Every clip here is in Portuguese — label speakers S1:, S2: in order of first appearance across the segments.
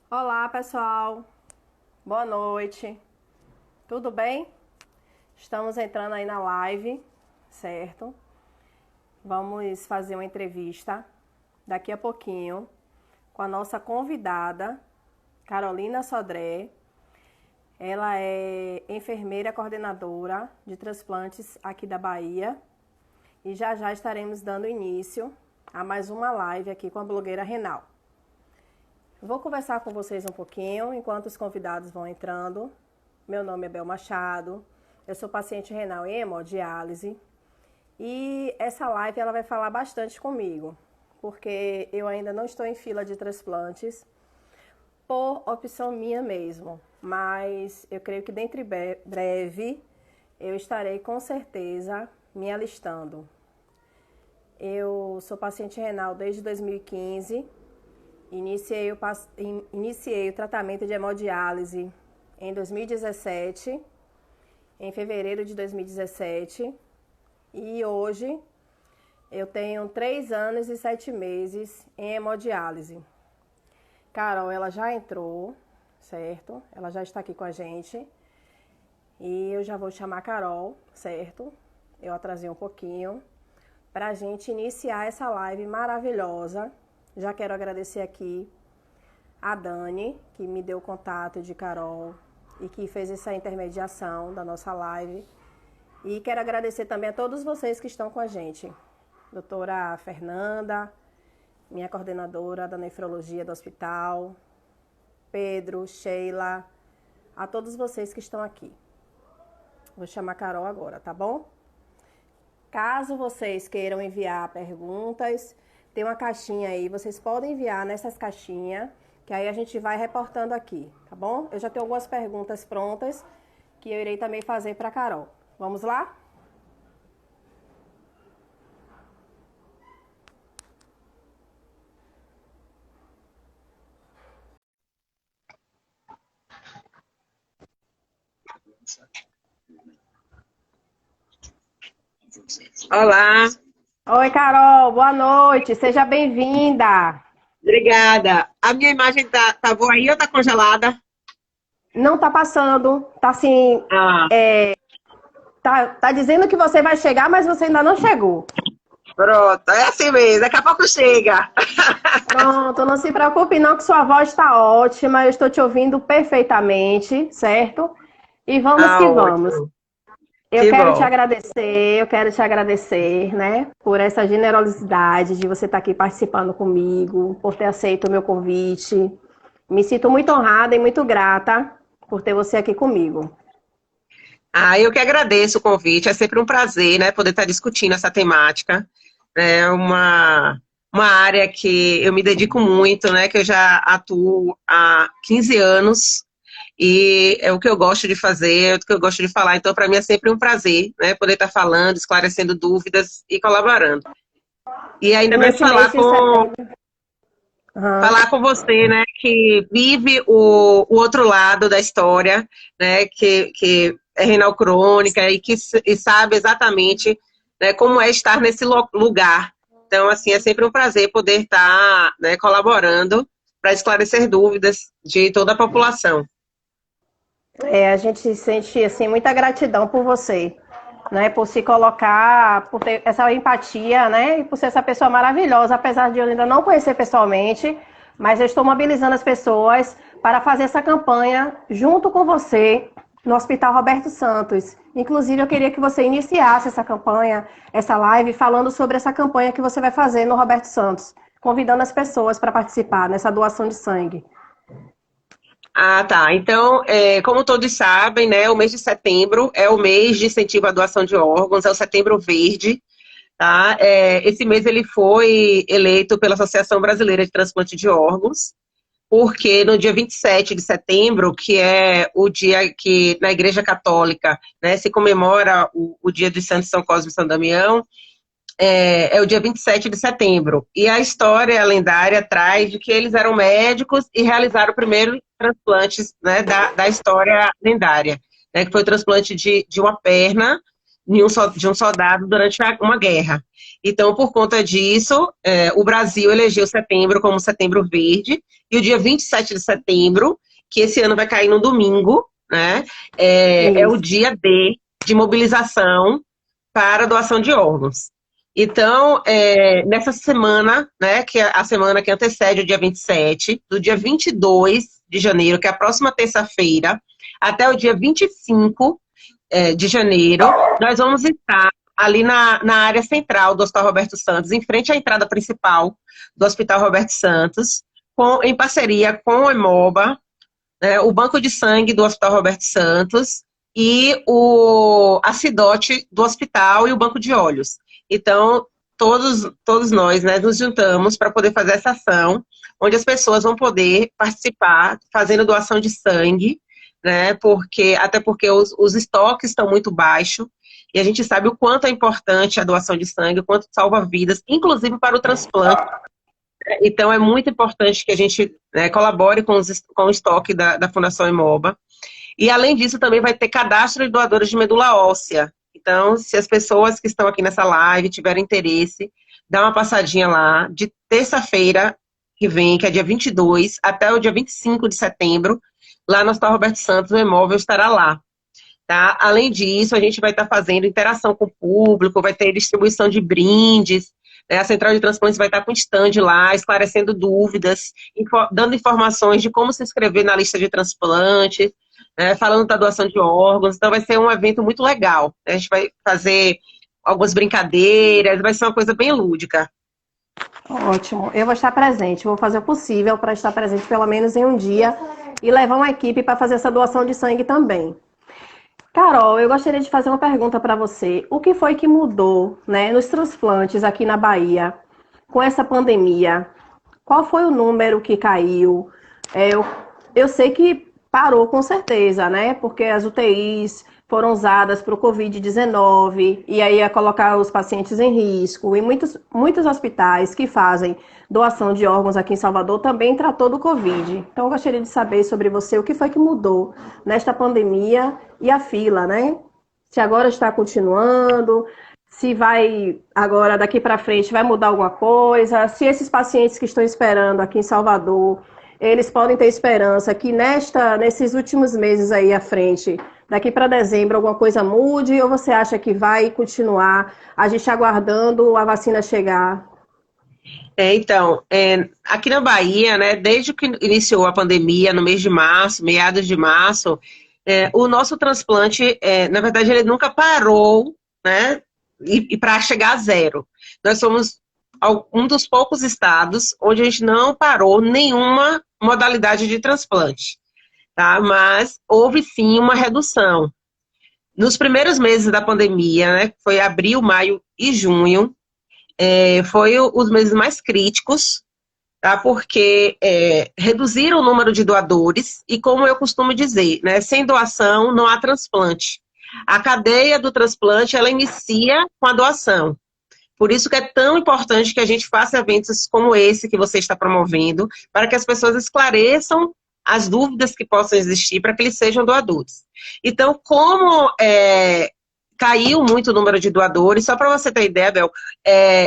S1: Olá, pessoal. Boa noite. Tudo bem? Estamos entrando aí na live, certo? Vamos fazer uma entrevista daqui a pouquinho com a nossa convidada, Carolina Sodré. Ela é enfermeira coordenadora de transplantes aqui da Bahia e já já estaremos dando início a mais uma live aqui com a blogueira Renal. Vou conversar com vocês um pouquinho enquanto os convidados vão entrando. Meu nome é Bel Machado, eu sou paciente renal em hemodiálise e essa live ela vai falar bastante comigo, porque eu ainda não estou em fila de transplantes por opção minha mesmo, mas eu creio que dentro breve eu estarei com certeza me alistando. Eu sou paciente renal desde 2015. Iniciei o tratamento de hemodiálise em 2017, em fevereiro de 2017, e hoje eu tenho 3 anos e 7 meses em hemodiálise. Carol, ela já entrou, certo? Ela já está aqui com a gente e eu já vou chamar a Carol, certo? Eu atrasei um pouquinho para a gente iniciar essa live maravilhosa. Já quero agradecer aqui a Dani, que me deu o contato de Carol e que fez essa intermediação da nossa live. E quero agradecer também a todos vocês que estão com a gente. Doutora Fernanda, minha coordenadora da nefrologia do hospital, Pedro, Sheila, a todos vocês que estão aqui. Vou chamar a Carol agora, tá bom? Caso vocês queiram enviar perguntas, tem uma caixinha aí, vocês podem enviar nessas caixinhas, que aí a gente vai reportando aqui, tá bom? Eu já tenho algumas perguntas prontas, que eu irei também fazer para a Carol. Vamos lá?
S2: Olá,
S1: Oi, Carol, boa noite, seja bem-vinda.
S2: obrigada. A minha imagem tá boa aí ou tá congelada?
S1: Não tá passando, tá assim,
S2: Ah,
S1: tá dizendo que você vai chegar, mas você ainda não chegou.
S2: pronto, é assim mesmo, daqui a pouco chega.
S1: Pronto, não se preocupe não que sua voz está ótima, eu estou te ouvindo perfeitamente, certo? E vamos
S2: Ah,
S1: que vamos.
S2: ótimo,
S1: Eu
S2: que
S1: quero te
S2: bom.
S1: agradecer, né, por essa generosidade de você estar aqui participando comigo, por ter aceito o meu convite. Me sinto muito honrada e muito grata por ter você aqui comigo.
S2: Ah, eu que agradeço o convite, é sempre um prazer, né, poder estar discutindo essa temática. É uma área que eu me dedico muito, né, que eu já atuo há 15 anos, e é o que eu gosto de fazer, é o que eu gosto de falar, então para mim é sempre um prazer, né, poder estar falando, esclarecendo dúvidas e colaborando. E
S1: E
S2: ainda mais
S1: nesse mês de setembro, aham.
S2: falar com você, né, que vive o outro lado da história, né, que é renal crônica e sabe exatamente, né, como é estar nesse lugar. Então, assim, é sempre um prazer poder estar, né, colaborando para esclarecer dúvidas de toda a população.
S1: A gente sente assim muita gratidão por você, né, por se colocar, por ter essa empatia, né, e por ser essa pessoa maravilhosa, apesar de eu ainda não conhecer pessoalmente, mas eu estou mobilizando as pessoas para fazer essa campanha junto com você no Hospital Roberto Santos. Inclusive, eu queria que você iniciasse essa campanha, essa live, falando sobre essa campanha que você vai fazer no Roberto Santos, convidando as pessoas para participar nessa doação de sangue.
S2: Ah, tá. Então, como todos sabem, né, o mês de setembro é o mês de incentivo à doação de órgãos, é o Setembro Verde. Tá? Esse mês ele foi eleito pela Associação Brasileira de Transplante de Órgãos, porque no dia 27 de setembro, que é o dia que na Igreja Católica, né, se comemora o dia dos Santos São Cosme e São Damião, é o dia 27 de setembro. E a história lendária traz de que eles eram médicos e realizaram o primeiro transplante, né, da história lendária, né, que foi o transplante de uma perna de um soldado durante uma guerra. Então, por conta disso, o Brasil elegeu setembro como Setembro Verde, e o dia 27 de setembro, que esse ano vai cair no domingo, né, é o
S1: Isso.
S2: dia D de mobilização para doação de órgãos. Então, nessa semana, né, que é a semana que antecede o dia 27, do dia 22 de janeiro, que é a próxima terça-feira, até o dia 25 de janeiro, nós vamos estar ali na área central do Hospital Roberto Santos, em frente à entrada principal do Hospital Roberto Santos, em parceria com o Hemoba, o Banco de Sangue do Hospital Roberto Santos e a Cidote do hospital e o Banco de Olhos. Então, todos nós, né, nos juntamos para poder fazer essa ação, onde as pessoas vão poder participar fazendo doação de sangue, né, até porque os estoques estão muito baixos, e a gente sabe o quanto é importante a doação de sangue, o quanto salva vidas, inclusive para o transplante. Então, é muito importante que a gente colabore com o estoque da Fundação Hemoba. E, além disso, também vai ter cadastro de doadores de medula óssea. Então, se as pessoas que estão aqui nessa live tiverem interesse, dá uma passadinha lá, de terça-feira que vem, que é dia 22, até o dia 25 de setembro, lá no Hospital Roberto Santos, o Hemóvel estará lá. Tá? Além disso, a gente vai estar fazendo interação com o público, vai ter distribuição de brindes, a Central de Transplantes vai estar com stand lá, esclarecendo dúvidas, dando informações de como se inscrever na lista de transplantes, falando da doação de órgãos. Então vai ser um evento muito legal. A gente vai fazer algumas brincadeiras, vai ser uma coisa bem lúdica.
S1: Ótimo. Eu vou estar presente, vou fazer o possível para estar presente pelo menos em um dia e levar uma equipe para fazer essa doação de sangue também. Carol, eu gostaria de fazer uma pergunta para você. O que foi que mudou, né, nos transplantes aqui na Bahia com essa pandemia? Qual foi o número que caiu? Eu sei que parou com certeza, né? Porque as UTIs foram usadas para o Covid-19 e aí ia colocar os pacientes em risco. E muitos hospitais que fazem doação de órgãos aqui em Salvador também tratou do Covid. Então eu gostaria de saber sobre você o que foi que mudou nesta pandemia e a fila, né? Se agora está continuando, se vai agora daqui para frente vai mudar alguma coisa, se esses pacientes que estão esperando aqui em Salvador, eles podem ter esperança que nesses últimos meses aí à frente, daqui para dezembro, alguma coisa mude, ou você acha que vai continuar a gente aguardando a vacina chegar?
S2: Então, aqui na Bahia, né, desde que iniciou a pandemia, no mês de março, meados de março, o nosso transplante, na verdade, ele nunca parou, né, e para chegar a zero. Nós somos um dos poucos estados onde a gente não parou nenhuma modalidade de transplante, tá? Mas houve sim uma redução. Nos primeiros meses da pandemia, né, foi abril, maio e junho, foi os meses mais críticos, tá? Porque reduziram o número de doadores e, como eu costumo dizer, né, sem doação não há transplante. A cadeia do transplante, ela inicia com a doação. Por isso que é tão importante que a gente faça eventos como esse que você está promovendo, para que as pessoas esclareçam as dúvidas que possam existir para que eles sejam doadores. Então, como caiu muito o número de doadores, só para você ter ideia, Bel,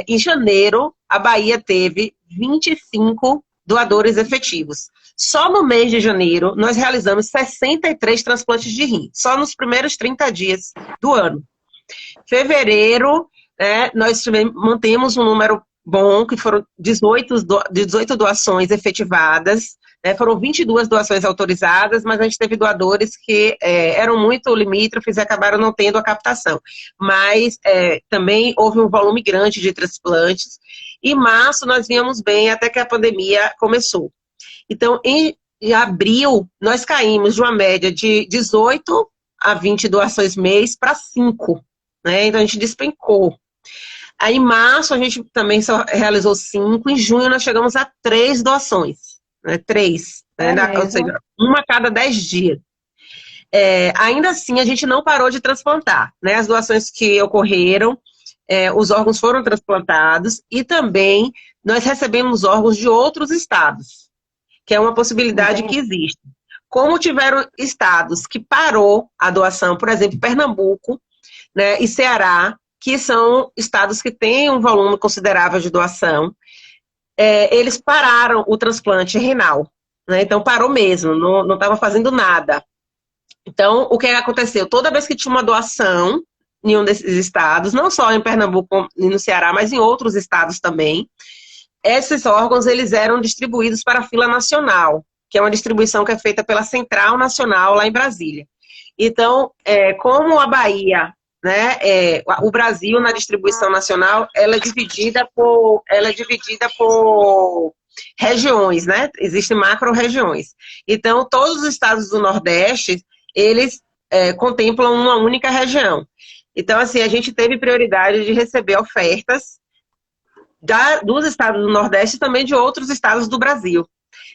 S2: em janeiro, a Bahia teve 25 doadores efetivos. Só no mês de janeiro, nós realizamos 63 transplantes de rim, só nos primeiros 30 dias do ano. Fevereiro, nós mantemos um número bom, que foram 18 doações efetivadas, foram 22 doações autorizadas, mas a gente teve doadores que eram muito limítrofes e acabaram não tendo a captação. Mas também houve um volume grande de transplantes. Em março nós vínhamos bem até que a pandemia começou. Então, em abril, nós caímos de uma média de 18 a 20 doações mês para 5. Então a gente despencou. Aí em março a gente também só realizou 5, em junho nós chegamos a 3 doações. 3, ou seja, uma a cada 10 dias. Ainda assim a gente não parou de transplantar, as doações que ocorreram, os órgãos foram transplantados e também nós recebemos órgãos de outros estados, que é uma possibilidade que existe. Como tiveram estados que parou a doação, por exemplo, Pernambuco, né, e Ceará, que são estados que têm um volume considerável de doação, eles pararam o transplante renal, né? Então parou mesmo, não estava fazendo nada. Então, o que aconteceu? Toda vez que tinha uma doação em um desses estados, não só em Pernambuco e no Ceará, mas em outros estados também, esses órgãos eles eram distribuídos para a fila nacional, que é uma distribuição que é feita pela Central Nacional lá em Brasília. Então, como a Bahia, né, o Brasil na distribuição nacional, ela é dividida por regiões, né? Existem macro-regiões. Então, todos os estados do Nordeste, eles contemplam uma única região. Então, assim, a gente teve prioridade de receber ofertas dos estados do Nordeste e também de outros estados do Brasil.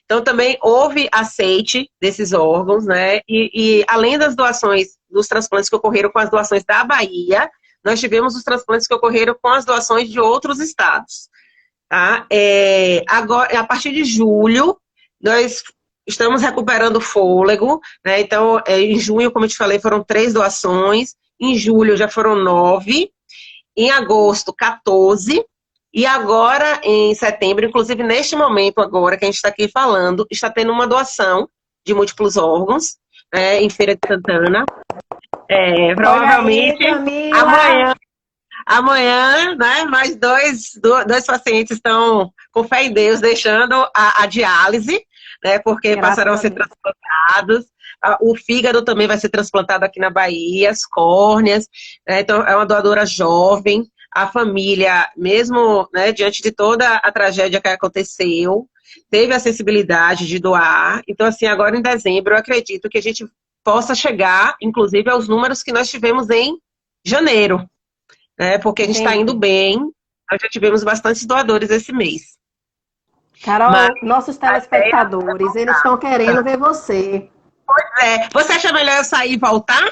S2: Então, também houve aceite desses órgãos, né? E além das doações, dos transplantes que ocorreram com as doações da Bahia, nós tivemos os transplantes que ocorreram com as doações de outros estados. Tá? Agora, a partir de julho, nós estamos recuperando fôlego, né? Então, em junho, como eu te falei, foram 3 doações, em julho já foram 9, em agosto, 14, e agora, em setembro, inclusive neste momento agora que a gente está aqui falando, está tendo uma doação de múltiplos órgãos, em Feira de Santana. Provavelmente
S1: aí,
S2: amanhã, né, mais dois pacientes estão com fé em Deus deixando a diálise, né, porque passarão a ser transplantados. O fígado também vai ser transplantado aqui na Bahia, as córneas, né, então é uma doadora jovem. A família, mesmo, né, diante de toda a tragédia que aconteceu, teve a sensibilidade de doar. Então, assim, agora em dezembro, eu acredito que a gente possa chegar, inclusive, aos números que nós tivemos em janeiro, né? Porque a gente está indo bem, nós já tivemos bastantes doadores esse mês.
S1: Carol, nossos telespectadores, eles estão querendo ver você.
S2: Pois você acha melhor eu sair e voltar?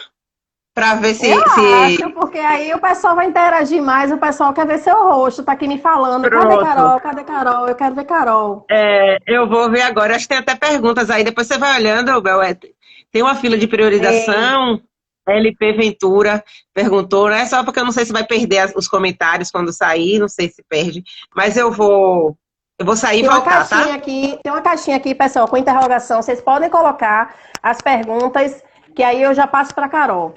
S2: Para ver se...
S1: Eu acho, porque aí o pessoal vai interagir mais, o pessoal quer ver seu rosto, tá aqui me falando.
S2: Pronto.
S1: Cadê Carol? Cadê Carol? Eu quero ver Carol.
S2: Eu vou ver agora, acho que tem até perguntas aí, depois você vai olhando, Bel. Tem uma fila de priorização, LP Ventura perguntou, né? Só porque eu não sei se vai perder os comentários quando sair, não sei se perde, mas eu vou sair e voltar, tá?
S1: Tem uma caixinha aqui, pessoal, com interrogação, vocês podem colocar as perguntas, que aí eu já passo para Carol.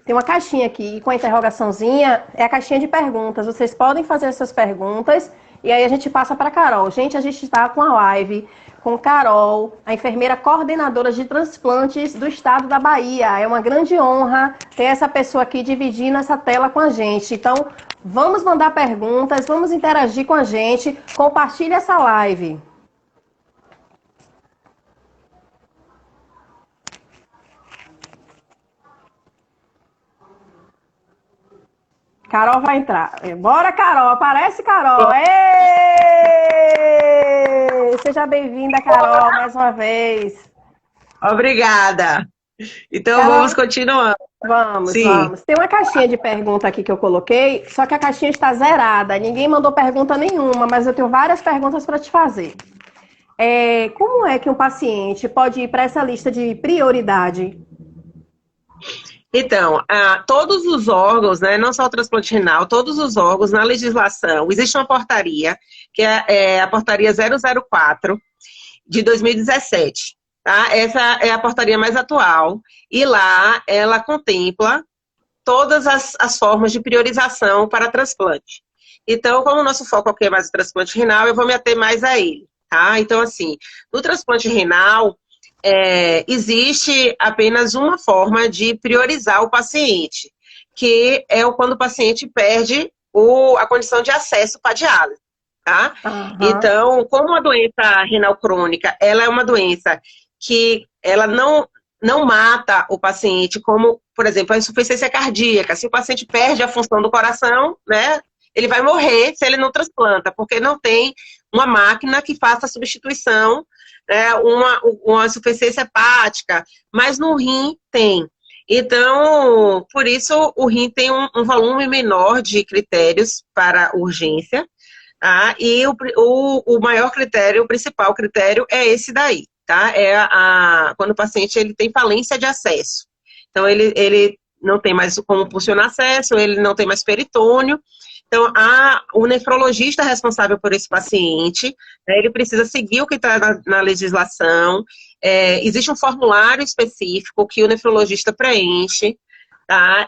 S1: Tem uma caixinha aqui com a interrogaçãozinha, é a caixinha de perguntas. Vocês podem fazer essas perguntas e aí a gente passa para Carol. Gente, a gente está com a live com Carol, a enfermeira coordenadora de transplantes do estado da Bahia. É uma grande honra ter essa pessoa aqui dividindo essa tela com a gente. Então, vamos mandar perguntas, vamos interagir com a gente. Compartilhe essa live. Carol vai entrar. Bora, Carol. Aparece, Carol. Ei! Seja bem-vinda, Carol, mais uma vez.
S2: Obrigada. Então, Carol, vamos continuando.
S1: Vamos. Tem uma caixinha de pergunta aqui que eu coloquei, só que a caixinha está zerada. Ninguém mandou pergunta nenhuma, mas eu tenho várias perguntas para te fazer. Como é que um paciente pode ir para essa lista de prioridade?
S2: Então, todos os órgãos, né, não só o transplante renal, todos os órgãos na legislação, existe uma portaria, que é a portaria 004 de 2017, tá? Essa é a portaria mais atual, e lá ela contempla todas as formas de priorização para transplante. Então, como o nosso foco aqui é mais o transplante renal, eu vou me ater mais a ele, tá? Então, assim, no transplante renal, existe apenas uma forma de priorizar o paciente, que é quando o paciente perde a condição de acesso para a diálise, tá? Uhum. Então, como a doença renal crônica, ela é uma doença que ela não mata o paciente, como, por exemplo, a insuficiência cardíaca. Se o paciente perde a função do coração, né, ele vai morrer se ele não transplanta, porque não tem uma máquina que faça a substituição, uma insuficiência hepática, mas no rim tem. Então, por isso, o rim tem um volume menor de critérios para urgência, tá? E o maior critério, o principal critério é esse daí, tá? Quando o paciente ele tem falência de acesso. Então, ele não tem mais como pulsionar acesso, ele não tem mais peritônio. Então, o nefrologista responsável por esse paciente, né, ele precisa seguir o que está na legislação. Existe um formulário específico que o nefrologista preenche, tá?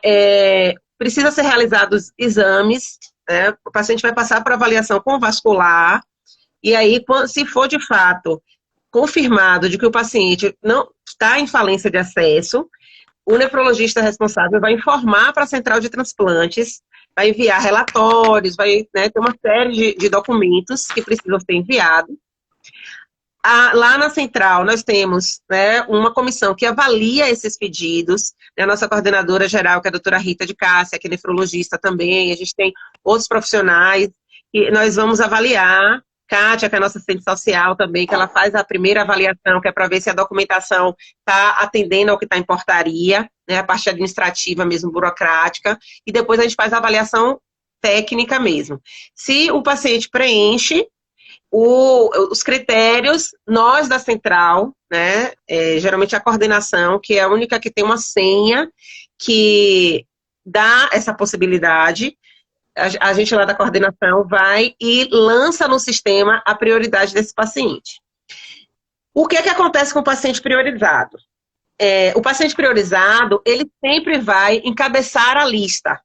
S2: Precisa ser realizados exames, né? O paciente vai passar por avaliação com vascular, e aí, se for de fato confirmado de que o paciente não está em falência de acesso, o nefrologista responsável vai informar para a central de transplantes, vai enviar relatórios, vai, né, ter uma série de documentos que precisam ser enviados. Lá na central, nós temos, né, uma comissão que avalia esses pedidos, né, a nossa coordenadora geral, que é a doutora Rita de Cássia, que é nefrologista também, a gente tem outros profissionais, e nós vamos avaliar. Kátia, que é a nossa assistente social também, que ela faz a primeira avaliação, que é para ver se a documentação está atendendo ao que está em portaria, né, a parte administrativa mesmo, burocrática, e depois a gente faz a avaliação técnica mesmo. Se o paciente preenche os critérios, nós da central, né, geralmente a coordenação, que é a única que tem uma senha que dá essa possibilidade, a gente lá da coordenação vai e lança no sistema a prioridade desse paciente. O que acontece com o paciente priorizado? O paciente priorizado, ele sempre vai encabeçar a lista.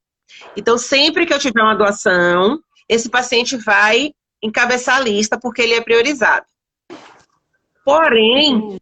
S2: Então, sempre que eu tiver uma doação, esse paciente vai encabeçar a lista porque ele é priorizado. Porém,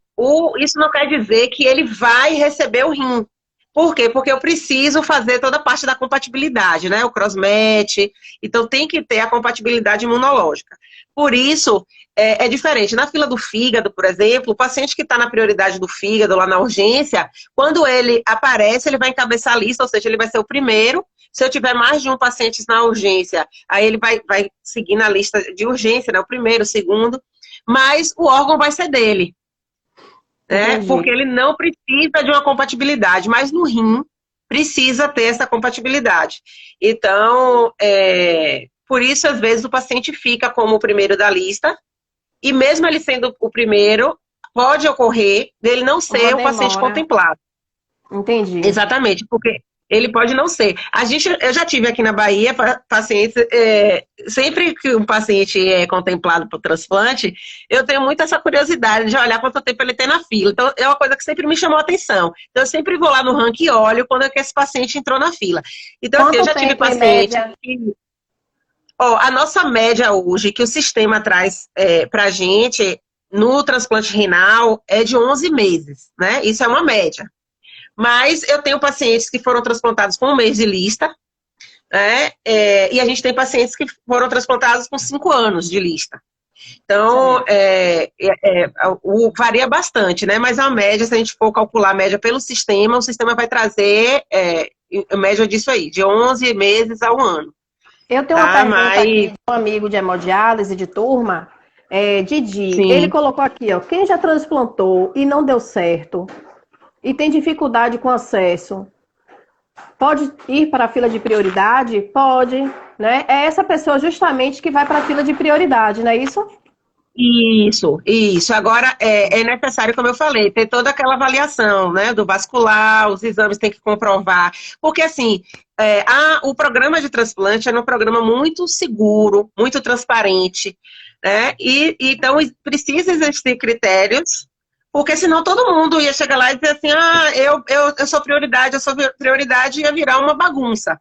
S2: isso não quer dizer que ele vai receber o rim. Por quê? Porque eu preciso fazer toda a parte da compatibilidade, né? O cross-match. Então, tem que ter a compatibilidade imunológica. Por isso, é diferente. Na fila do fígado, por exemplo, o paciente que está na prioridade do fígado, lá na urgência, quando ele aparece, ele vai encabeçar a lista, ou seja, ele vai ser o primeiro. Se eu tiver mais de um paciente na urgência, aí ele vai seguir na lista de urgência, né? O primeiro, o segundo. Mas o órgão vai ser dele. Porque ele não precisa de uma compatibilidade, mas no rim precisa ter essa compatibilidade. Então, por isso, às vezes, o paciente fica como o primeiro da lista, e mesmo ele sendo o primeiro, pode ocorrer dele não ser o paciente contemplado.
S1: Entendi.
S2: Exatamente, porque ele pode não ser. Eu já tive aqui na Bahia pacientes, sempre que um paciente é contemplado por transplante, eu tenho muito essa curiosidade de olhar quanto tempo ele tem na fila. Então, é uma coisa que sempre me chamou a atenção. Então, eu sempre vou lá no ranking e olho quando é que esse paciente entrou na fila. Então, assim, eu já tive paciente que... a nossa média hoje, que o sistema traz pra gente, no transplante renal, é de 11 meses, né? Isso é uma média. Mas eu tenho pacientes que foram transplantados com 1 mês de lista, né? E a gente tem pacientes que foram transplantados com 5 anos de lista. Então, varia bastante, né? Mas a média, se a gente for calcular a média pelo sistema, o sistema vai trazer a média disso aí, de 11 meses a 1 ano.
S1: Eu tenho uma pergunta aqui de um amigo de hemodiálise de turma, Didi. Sim. Ele colocou aqui, ó, quem já transplantou e não deu certo, e tem dificuldade com acesso, pode ir para a fila de prioridade? Pode, né? É essa pessoa justamente que vai para a fila de prioridade, não é isso?
S2: Isso. Agora, é necessário, como eu falei, ter toda aquela avaliação, né, do vascular, os exames tem que comprovar. Porque, assim, o programa de transplante é um programa muito seguro, muito transparente, né? Então, precisa existir critérios. Porque senão todo mundo ia chegar lá e dizer assim, eu sou prioridade, e ia virar uma bagunça.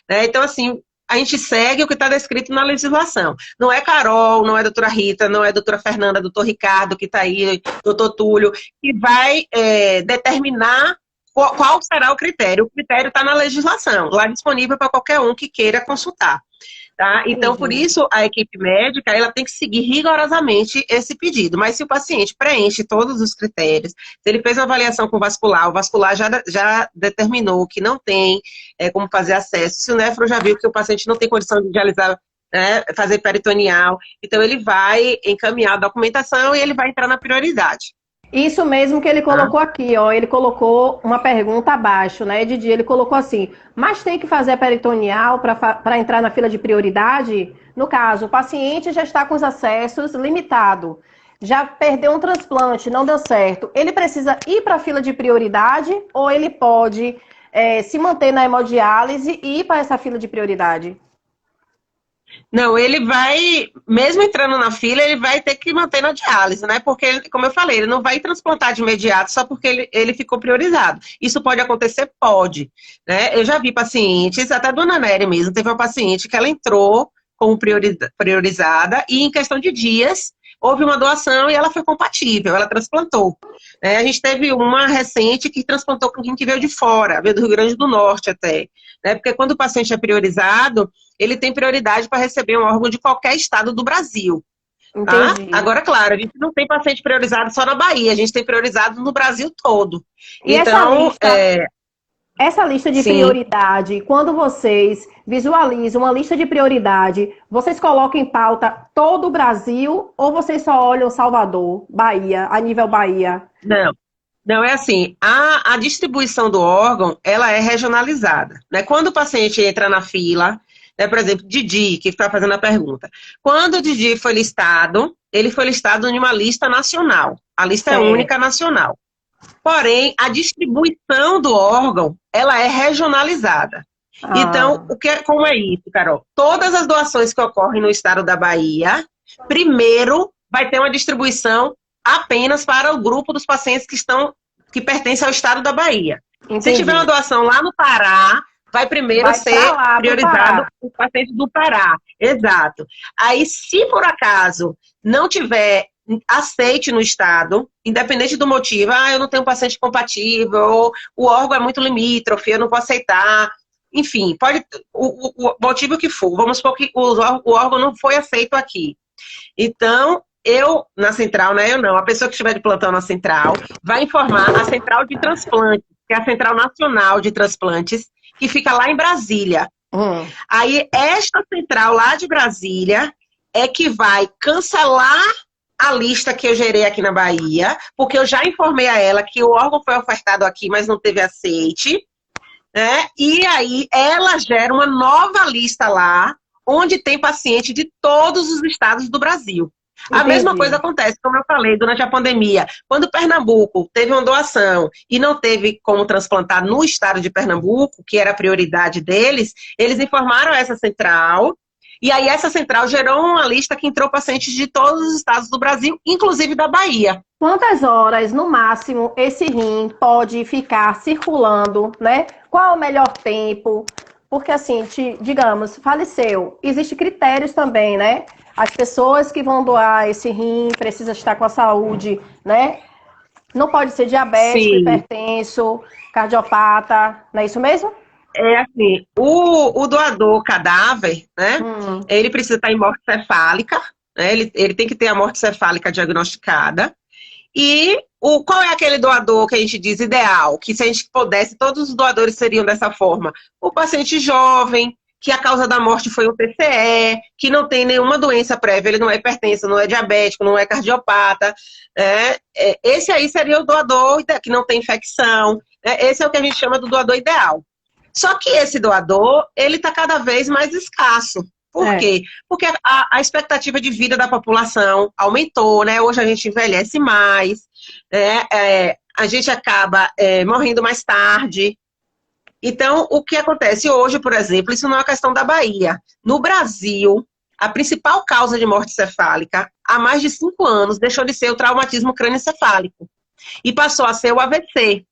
S2: Né? Então, assim, a gente segue o que está descrito na legislação. Não é Carol, não é a doutora Rita, não é a doutora Fernanda, doutor Ricardo, que está aí, doutor Túlio, que vai determinar qual será o critério. O critério está na legislação, lá disponível para qualquer um que queira consultar. Tá? Então, por isso, a equipe médica ela tem que seguir rigorosamente esse pedido. Mas se o paciente preenche todos os critérios, se ele fez uma avaliação com o vascular já determinou que não tem como fazer acesso, se o nefro já viu que o paciente não tem condição de dialisar, fazer peritoneal, então ele vai encaminhar a documentação e ele vai entrar na prioridade.
S1: Isso mesmo que ele colocou aqui, ó. Ele colocou uma pergunta abaixo, né, Didi? Ele colocou assim, mas tem que fazer a peritoneal para entrar na fila de prioridade? No caso, o paciente já está com os acessos limitados, já perdeu um transplante, não deu certo. Ele precisa ir para a fila de prioridade ou ele pode se manter na hemodiálise e ir para essa fila de prioridade?
S2: Não, ele vai, mesmo entrando na fila, ele vai ter que manter na diálise, né? Porque, como eu falei, ele não vai transplantar de imediato só porque ele ficou priorizado. Isso pode acontecer? Pode. Né? Eu já vi pacientes, até a dona Nery mesmo, teve uma paciente que ela entrou como priorizada e em questão de dias houve uma doação e ela foi compatível, ela transplantou. Né? A gente teve uma recente que transplantou com quem que veio de fora, veio do Rio Grande do Norte até. Né? Porque quando o paciente é priorizado, ele tem prioridade para receber um órgão de qualquer estado do Brasil. Tá?
S1: Entendi.
S2: Agora, claro, a gente não tem paciente priorizado só na Bahia, a gente tem priorizado no Brasil todo.
S1: E
S2: Então,
S1: essa lista de
S2: sim.
S1: prioridade, quando vocês visualizam uma lista de prioridade, vocês colocam em pauta todo o Brasil ou vocês só olham Salvador, Bahia, a nível Bahia?
S2: Não. Não, é assim, a distribuição do órgão, ela é regionalizada. Né? Quando o paciente entra na fila, né, por exemplo, Didi, que está fazendo a pergunta. Quando o Didi foi listado, ele foi listado em uma lista nacional. A lista é única nacional. Porém, a distribuição do órgão, ela é regionalizada. Então, como é isso, Carol? Todas as doações que ocorrem no estado da Bahia, primeiro vai ter uma distribuição apenas para o grupo dos pacientes que pertencem ao estado da Bahia. Entendi. Se tiver uma doação lá no Pará, vai primeiro ser priorizado o paciente do Pará. Exato. Aí, se por acaso não tiver aceite no estado, independente do motivo, eu não tenho um paciente compatível, ou o órgão é muito limítrofe, eu não vou aceitar. Enfim, pode o motivo que for. Vamos supor que o órgão não foi aceito aqui. Então, na central, né? A pessoa que estiver de plantão na central vai informar a central de transplantes, que é a Central Nacional de Transplantes, que fica lá em Brasília. Aí, esta central lá de Brasília é que vai cancelar a lista que eu gerei aqui na Bahia, porque eu já informei a ela que o órgão foi ofertado aqui, mas não teve aceite, né? E aí ela gera uma nova lista lá, onde tem paciente de todos os estados do Brasil. Entendi. A mesma coisa acontece, como eu falei, durante a pandemia. Quando Pernambuco teve uma doação e não teve como transplantar no estado de Pernambuco, que era a prioridade deles, eles informaram essa central. E aí essa central gerou uma lista que entrou pacientes de todos os estados do Brasil, inclusive da Bahia.
S1: Quantas horas, no máximo, esse rim pode ficar circulando, né? Qual é o melhor tempo? Porque assim, digamos, faleceu. Existem critérios também, né? As pessoas que vão doar esse rim precisam estar com a saúde, né? Não pode ser diabético, hipertenso, cardiopata, não é isso mesmo?
S2: É assim, o doador cadáver, né? Ele precisa estar em morte cefálica, né? Ele tem que ter a morte cefálica diagnosticada. E qual é aquele doador que a gente diz ideal? Que se a gente pudesse, todos os doadores seriam dessa forma. O paciente jovem, que a causa da morte foi um TCE, que não tem nenhuma doença prévia, ele não é hipertenso, não é diabético, não é cardiopata. Esse aí seria o doador que não tem infecção. Esse é o que a gente chama do doador ideal. Só que esse doador, ele está cada vez mais escasso. Por quê? Porque a expectativa de vida da população aumentou, né? Hoje a gente envelhece mais, né? A gente acaba morrendo mais tarde. Então, o que acontece hoje, por exemplo, isso não é uma questão da Bahia. No Brasil, a principal causa de morte cefálica, há mais de 5 anos, deixou de ser o traumatismo crânioencefálico e passou a ser o AVC,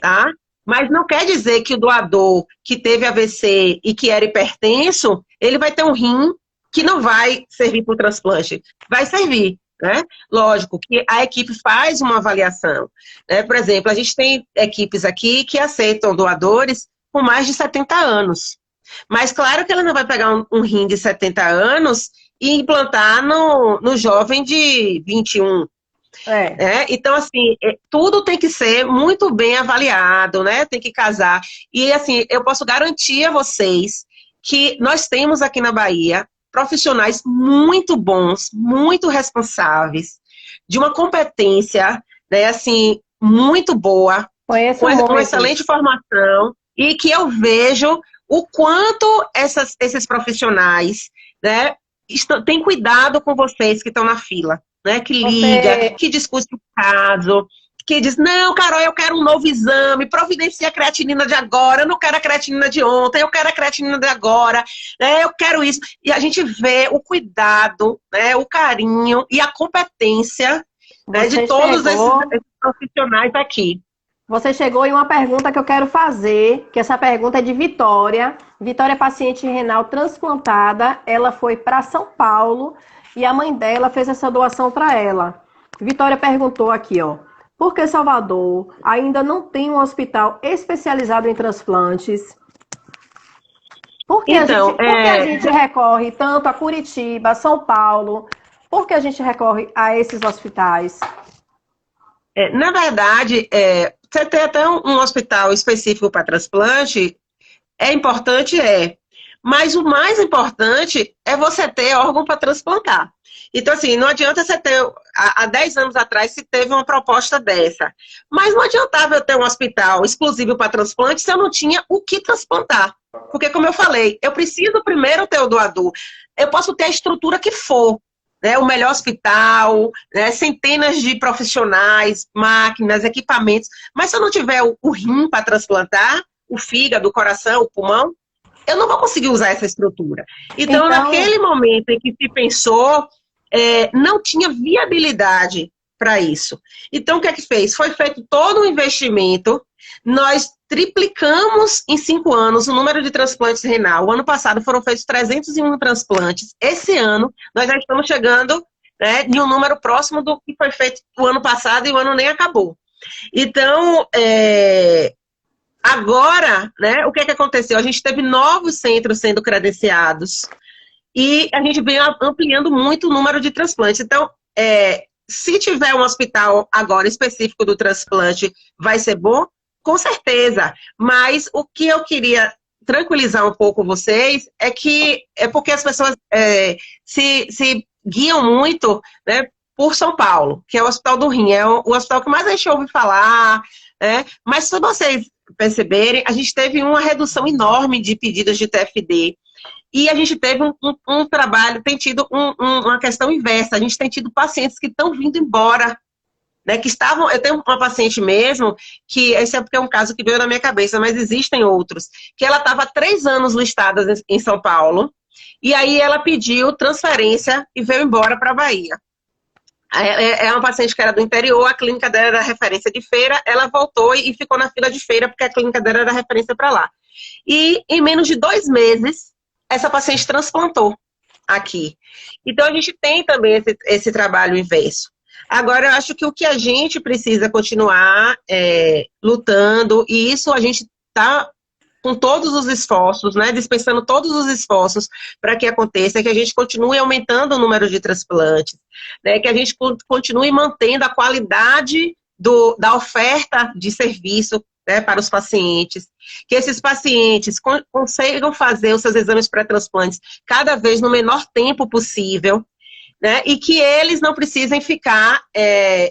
S2: tá? Mas não quer dizer que o doador que teve AVC e que era hipertenso, ele vai ter um rim que não vai servir para o transplante. Vai servir, né? Lógico que a equipe faz uma avaliação. Né? Por exemplo, a gente tem equipes aqui que aceitam doadores com mais de 70 anos. Mas claro que ela não vai pegar um rim de 70 anos e implantar no jovem de 21. Então, assim, tudo tem que ser muito bem avaliado, né? Tem que casar. E, assim, eu posso garantir a vocês que nós temos aqui na Bahia profissionais muito bons, muito responsáveis, de uma competência, né, assim, muito boa, com excelente formação, e que eu vejo o quanto esses profissionais, né, têm cuidado com vocês que estão na fila. Né, que liga, que discute o caso, que diz, não, Carol, eu quero um novo exame, providencia a creatinina de agora, eu não quero a creatinina de ontem, eu quero a creatinina de agora, né, eu quero isso. E a gente vê o cuidado, né, o carinho e a competência, né, de todos esses profissionais aqui.
S1: Você chegou em uma pergunta que eu quero fazer, que essa pergunta é de Vitória. Vitória é paciente renal transplantada, ela foi para São Paulo e a mãe dela fez essa doação para ela. Vitória perguntou aqui, ó, por que Salvador ainda não tem um hospital especializado em transplantes? Por que, por que a gente recorre tanto a Curitiba, São Paulo? Por que a gente recorre a esses hospitais?
S2: Na verdade, você ter até um hospital específico para transplante é importante, mas o mais importante é você ter órgão para transplantar. Então, assim, não adianta você ter, há 10 anos atrás se teve uma proposta dessa, mas não adiantava eu ter um hospital exclusivo para transplante se eu não tinha o que transplantar. Porque, como eu falei, eu preciso primeiro ter o doador. Eu posso ter a estrutura que for, né, o melhor hospital, né, centenas de profissionais, máquinas, equipamentos, mas se eu não tiver o rim para transplantar, o fígado, o coração, o pulmão, eu não vou conseguir usar essa estrutura. Então, naquele momento em que se pensou, não tinha viabilidade para isso. Então, o que é que fez? Foi feito todo um investimento, nós triplicamos em 5 anos o número de transplantes renal. O ano passado foram feitos 301 transplantes. Esse ano, nós já estamos chegando, né, em um número próximo do que foi feito o ano passado e o ano nem acabou. Então, agora, né, o que é que aconteceu? A gente teve novos centros sendo credenciados e a gente vem ampliando muito o número de transplantes. Então, se tiver um hospital agora específico do transplante, vai ser bom? Com certeza, mas o que eu queria tranquilizar um pouco vocês é que porque as pessoas se guiam muito, né, por São Paulo, que é o Hospital do Rim, é o hospital que mais a gente ouve falar, né, mas se vocês perceberem, a gente teve uma redução enorme de pedidos de TFD e a gente teve um trabalho, tem tido uma questão inversa, a gente tem tido pacientes que estão vindo embora, né, que estavam, eu tenho uma paciente mesmo, que esse é porque é um caso que veio na minha cabeça, mas existem outros, que ela estava há 3 anos listada em São Paulo, e aí ela pediu transferência e veio embora para a Bahia. É uma paciente que era do interior, a clínica dela era referência de feira, ela voltou e ficou na fila de feira, porque a clínica dela era referência para lá. E em menos de 2 meses, essa paciente transplantou aqui. Então a gente tem também esse trabalho inverso. Agora, eu acho que o que a gente precisa continuar lutando, e isso a gente está com todos os esforços, né, dispensando todos os esforços para que aconteça, é que a gente continue aumentando o número de transplantes, né, que a gente continue mantendo a qualidade da oferta de serviço, né, para os pacientes, que esses pacientes consigam fazer os seus exames pré-transplantes cada vez no menor tempo possível, né, e que eles não precisem ficar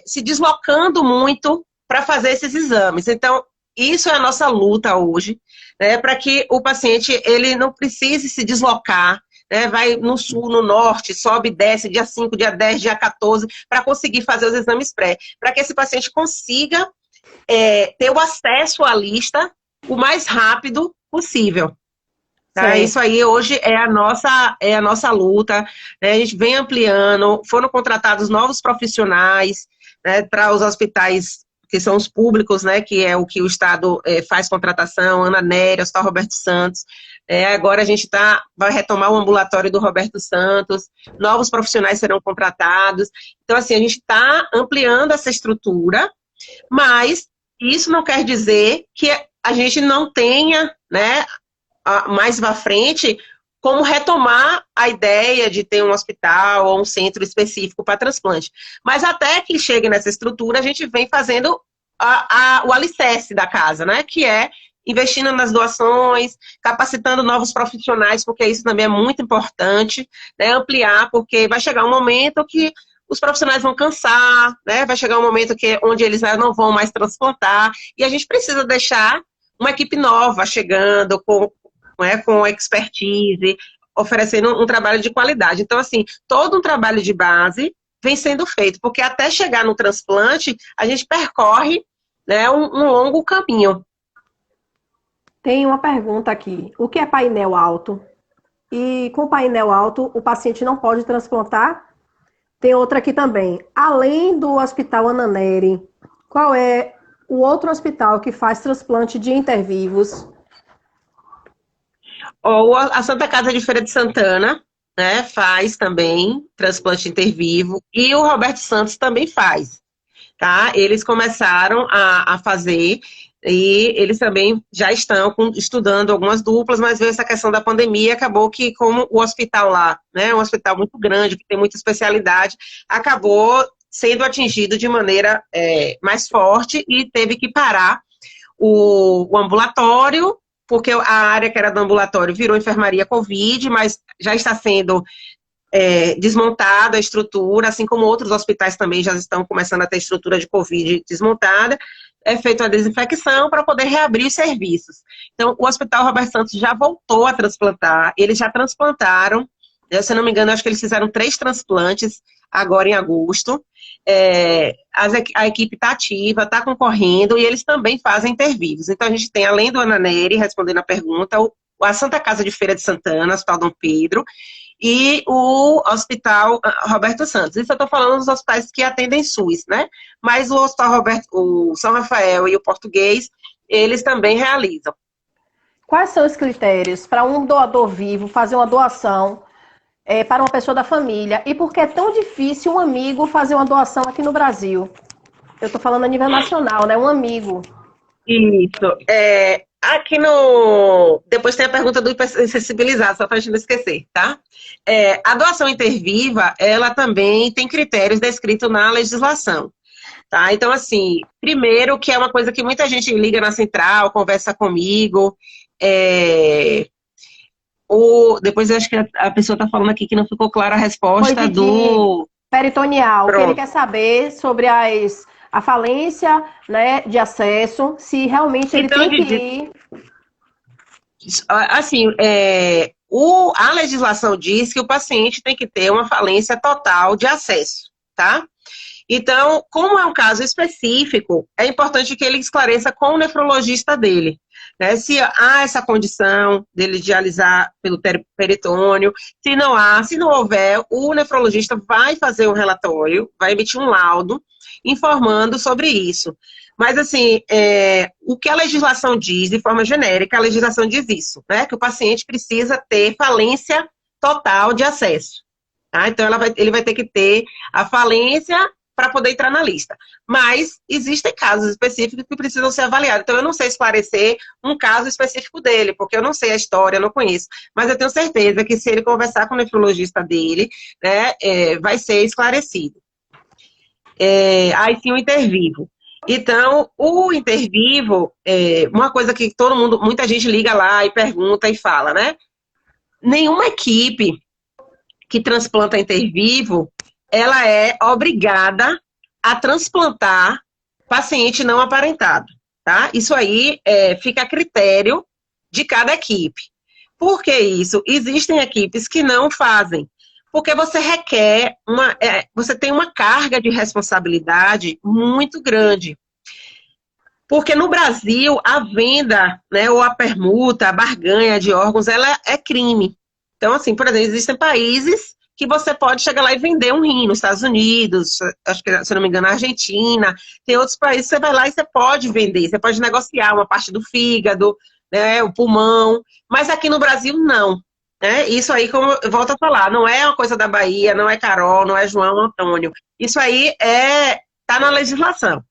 S2: se deslocando muito para fazer esses exames. Então, isso é a nossa luta hoje, né, para que o paciente ele não precise se deslocar, né, vai no sul, no norte, sobe e desce, dia 5, dia 10, dia 14, para conseguir fazer os exames pré, para que esse paciente consiga ter o acesso à lista o mais rápido possível. Tá? Isso aí hoje é a nossa luta, né? A gente vem ampliando, foram contratados novos profissionais, né, para os hospitais que são os públicos, né, que é o que o Estado faz contratação, Ana Néria, Hospital Roberto Santos, agora a gente vai retomar o ambulatório do Roberto Santos, novos profissionais serão contratados, então assim, a gente está ampliando essa estrutura, mas isso não quer dizer que a gente não tenha, né, mais para frente, como retomar a ideia de ter um hospital ou um centro específico para transplante. Mas até que chegue nessa estrutura, a gente vem fazendo o alicerce da casa, né? Que é investindo nas doações, capacitando novos profissionais, porque isso também é muito importante, né? Ampliar, porque vai chegar um momento que os profissionais vão cansar, né? Vai chegar um momento onde eles não vão mais transplantar, e a gente precisa deixar uma equipe nova chegando com expertise, oferecendo um trabalho de qualidade. Então, assim, todo um trabalho de base vem sendo feito, porque até chegar no transplante, a gente percorre, né, um longo caminho.
S1: Tem uma pergunta aqui. O que é painel alto? E com painel alto, o paciente não pode transplantar? Tem outra aqui também. Além do Hospital Ana Nery, qual é o outro hospital que faz transplante de intervivos?
S2: Ou a Santa Casa de Feira de Santana, né, faz também transplante intervivo, e o Roberto Santos também faz, tá? Eles começaram a fazer, e eles também já estão estudando algumas duplas, mas veio essa questão da pandemia, acabou que como o hospital lá, né, é um hospital muito grande, que tem muita especialidade, acabou sendo atingido de maneira mais forte e teve que parar o ambulatório, porque a área que era do ambulatório virou enfermaria Covid, mas já está sendo desmontada a estrutura, assim como outros hospitais também já estão começando a ter estrutura de Covid desmontada, é feita a desinfecção para poder reabrir os serviços. Então, o Hospital Roberto Santos já voltou a transplantar, eles já transplantaram, se eu não me engano, acho que eles fizeram 3 transplantes agora em agosto. A equipe está ativa, está concorrendo, e eles também fazem intervivos. Então, a gente tem, além do Ana Nery, respondendo a pergunta, a Santa Casa de Feira de Santana, Hospital Dom Pedro, e o Hospital Roberto Santos. Isso eu estou falando dos hospitais que atendem SUS, né? Mas o Hospital o São Rafael e o Português, eles também realizam.
S1: Quais são os critérios para um doador vivo fazer uma doação para uma pessoa da família? E por que é tão difícil um amigo fazer uma doação aqui no Brasil? Eu estou falando a nível nacional, né? Um amigo.
S2: Isso. Aqui depois tem a pergunta do hipersensibilizado, só para a gente não esquecer, tá? A doação interviva, ela também tem critérios descritos na legislação. Tá? Então, assim, primeiro, que é uma coisa que muita gente liga na central, conversa comigo, depois eu acho que a pessoa está falando aqui que não ficou clara a resposta do...
S1: Peritoneal,
S2: Pronto.
S1: que ele quer saber sobre a falência, né, de acesso, se realmente ele
S2: então,
S1: tem que ir...
S2: Assim, a legislação diz que o paciente tem que ter uma falência total de acesso, tá? Então, como é um caso específico, é importante que ele esclareça com o nefrologista dele, né? Se há essa condição dele dialisar pelo peritônio, se não houver, o nefrologista vai fazer um relatório, vai emitir um laudo informando sobre isso. Mas, assim, o que a legislação diz, de forma genérica, a legislação diz isso, né? Que o paciente precisa ter falência total de acesso. Tá? Então, ele vai ter que ter a falência para poder entrar na lista. Mas existem casos específicos que precisam ser avaliados. Então, eu não sei esclarecer um caso específico dele, porque eu não sei a história, eu não conheço. Mas eu tenho certeza que se ele conversar com o nefrologista dele, né, vai ser esclarecido. Aí sim, o intervivo. Então, o intervivo, uma coisa que muita gente liga lá e pergunta e fala, né? Nenhuma equipe que transplanta intervivo, ela é obrigada a transplantar paciente não aparentado, tá? Isso aí fica a critério de cada equipe. Por que isso? Existem equipes que não fazem, porque você requer você tem uma carga de responsabilidade muito grande. Porque no Brasil, a venda, né, ou a permuta, a barganha de órgãos, ela é crime. Então, assim, por exemplo, existem países que você pode chegar lá e vender um rim, nos Estados Unidos, acho que, se não me engano, na Argentina. Tem outros países que você vai lá e você pode vender, você pode negociar uma parte do fígado, né, o pulmão, mas aqui no Brasil, não. Né? Isso aí, como eu volto a falar, não é uma coisa da Bahia, não é Carol, não é João Antônio. Isso aí tá na legislação.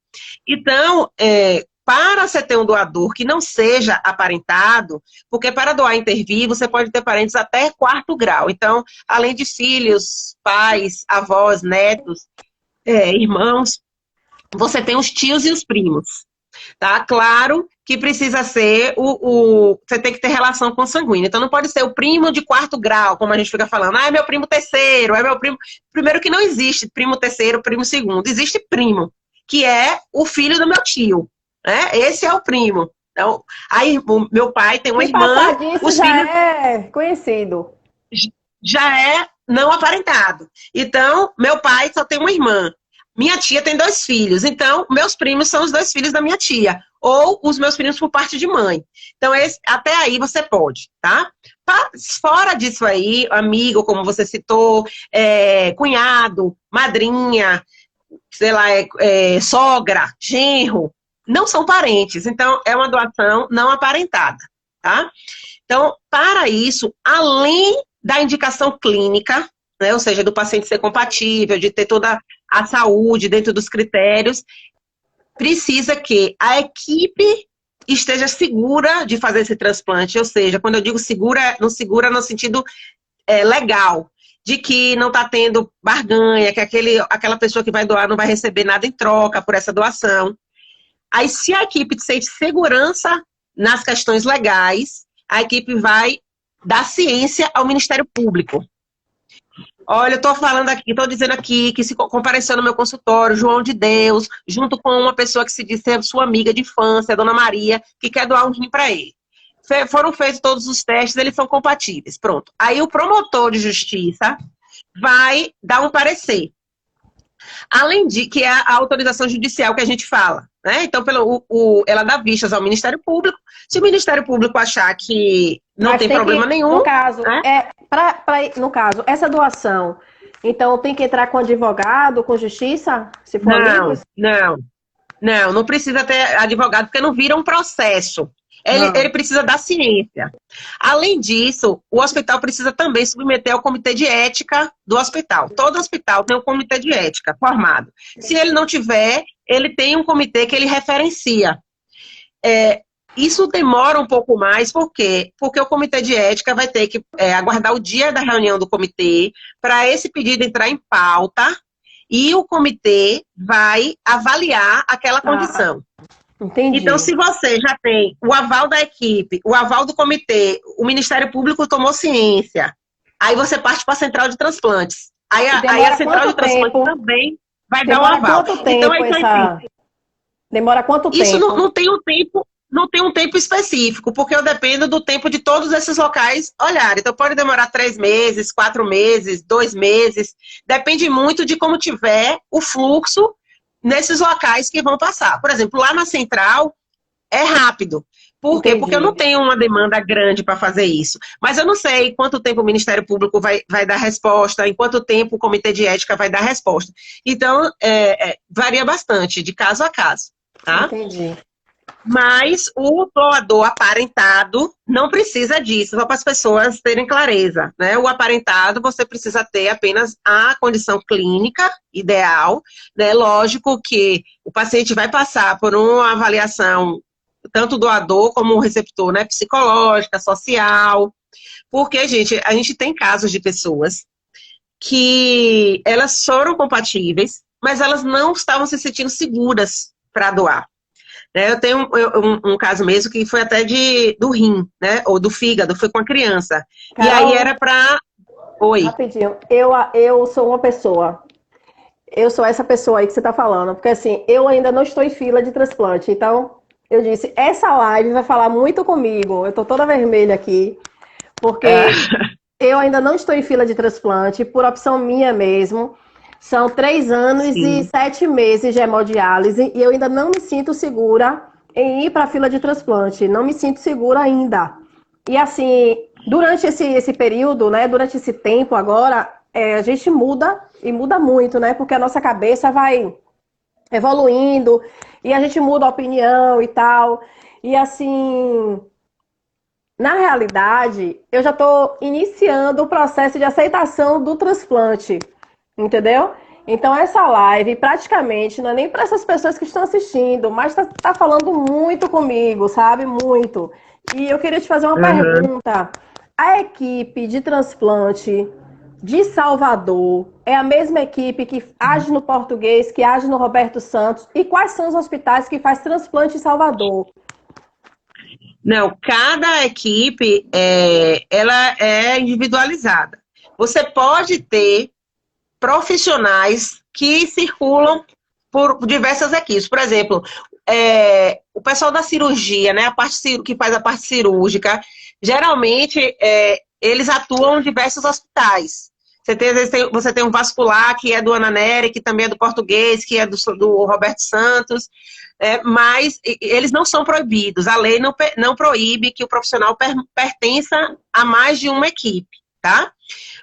S2: Então, para você ter um doador que não seja aparentado, porque para doar intervivo, você pode ter parentes até 4º grau. Então, além de filhos, pais, avós, netos, irmãos, você tem os tios e os primos. Tá? Claro que precisa ser você tem que ter relação consanguínea. Então, não pode ser o primo de 4º grau, como a gente fica falando. É meu primo terceiro, é meu primo... Primeiro que não existe primo terceiro, primo segundo. Existe primo, que é o filho do meu tio. Né? Esse é o primo. Então, aí o meu pai tem uma irmã.
S1: Passar disso já é conhecido.
S2: Já não aparentado. Então, meu pai só tem uma irmã. Minha tia tem 2 filhos. Então, meus primos são os 2 filhos da minha tia. Ou os meus primos por parte de mãe. Então, até aí você pode, tá? Fora disso aí, amigo, como você citou, cunhado, madrinha, sei lá, sogra, genro, não são parentes. Então, é uma doação não aparentada, tá? Então, para isso, além da indicação clínica, né, ou seja, do paciente ser compatível, de ter toda a saúde dentro dos critérios, precisa que a equipe esteja segura de fazer esse transplante, ou seja, quando eu digo segura no sentido legal, de que não está tendo barganha, que aquela pessoa que vai doar não vai receber nada em troca por essa doação. Aí, se a equipe sente segurança nas questões legais, a equipe vai dar ciência ao Ministério Público. Olha, eu estou falando aqui, estou dizendo aqui que se compareceu no meu consultório, João de Deus, junto com uma pessoa que se diz ser sua amiga de infância, Dona Maria, que quer doar um rim para ele. Foram feitos todos os testes, eles são compatíveis. Pronto. Aí o promotor de justiça vai dar um parecer. Além de que é a autorização judicial que a gente fala, né? Então, ela dá vistas ao Ministério Público. Se o Ministério Público achar que não tem problema nenhum...
S1: No caso, né? No caso, essa doação, então tem que entrar com advogado, com justiça? Se for amigos?
S2: Não precisa ter advogado, porque não vira um processo. Ele precisa da ciência. Além disso, o hospital precisa também submeter ao comitê de ética do hospital. Todo hospital tem um comitê de ética formado. Se ele não tiver, ele tem um comitê que ele referencia. Isso demora um pouco mais, por quê? Porque o comitê de ética vai ter que aguardar o dia da reunião do comitê para esse pedido entrar em pauta e o comitê vai avaliar aquela condição.
S1: Entendi.
S2: Então, se você já tem o aval da equipe, o aval do comitê, o Ministério Público tomou ciência, aí você parte para a central de transplantes. Aí a central de transplantes também vai dar um aval.
S1: Quanto tempo Demora quanto tempo?
S2: Isso não tem um tempo específico, porque eu dependo do tempo de todos esses locais olharem. Então, pode demorar 3 meses, 4 meses, 2 meses. Depende muito de como tiver o fluxo nesses locais que vão passar. Por exemplo, lá na central é rápido. Por quê?
S1: Entendi.
S2: Porque eu não tenho uma demanda grande para fazer isso. Mas eu não sei quanto tempo o Ministério Público vai dar resposta, em quanto tempo o Comitê de Ética vai dar resposta. Então, varia bastante, de caso a caso. Tá?
S1: Entendi.
S2: Mas o doador aparentado não precisa disso, só para as pessoas terem clareza, né? O aparentado, você precisa ter apenas a condição clínica ideal, né? Lógico que o paciente vai passar por uma avaliação, tanto doador como o receptor, né? Psicológica, social, porque, gente, a gente tem casos de pessoas que elas foram compatíveis, mas elas não estavam se sentindo seguras para doar. Eu tenho um caso mesmo que foi até do rim, né? Ou do fígado, foi com a criança.
S1: Carol,
S2: e aí era pra... Oi.
S1: Rapidinho. Eu sou uma pessoa. Eu sou essa pessoa aí que você tá falando. Porque assim, eu ainda não estou em fila de transplante. Então, eu disse, essa live vai falar muito comigo. Eu tô toda vermelha aqui. Porque eu ainda não estou em fila de transplante, por opção minha mesmo. São 3 anos e 7 meses de hemodiálise e eu ainda não me sinto segura em ir para a fila de transplante. Não me sinto segura ainda. E assim, durante esse período, né, durante esse tempo agora, a gente muda e muda muito, né? Porque a nossa cabeça vai evoluindo e a gente muda a opinião e tal. E assim, na realidade, eu já estou iniciando o processo de aceitação do transplante. Entendeu? Então essa live praticamente não é nem para essas pessoas que estão assistindo, mas tá falando muito comigo, sabe? Muito. E eu queria te fazer uma pergunta. A equipe de transplante de Salvador é a mesma equipe que age no Português, que age no Roberto Santos? E quais são os hospitais que faz transplante em Salvador?
S2: Não, cada equipe ela é individualizada. Você pode ter profissionais que circulam por diversas equipes. Por exemplo, o pessoal da cirurgia, né, que faz a parte cirúrgica, geralmente eles atuam em diversos hospitais. Às vezes você tem um vascular que é do Ana Nery, que também é do português, que é do Roberto Santos, mas eles não são proibidos. A lei não proíbe que o profissional pertença a mais de uma equipe, tá?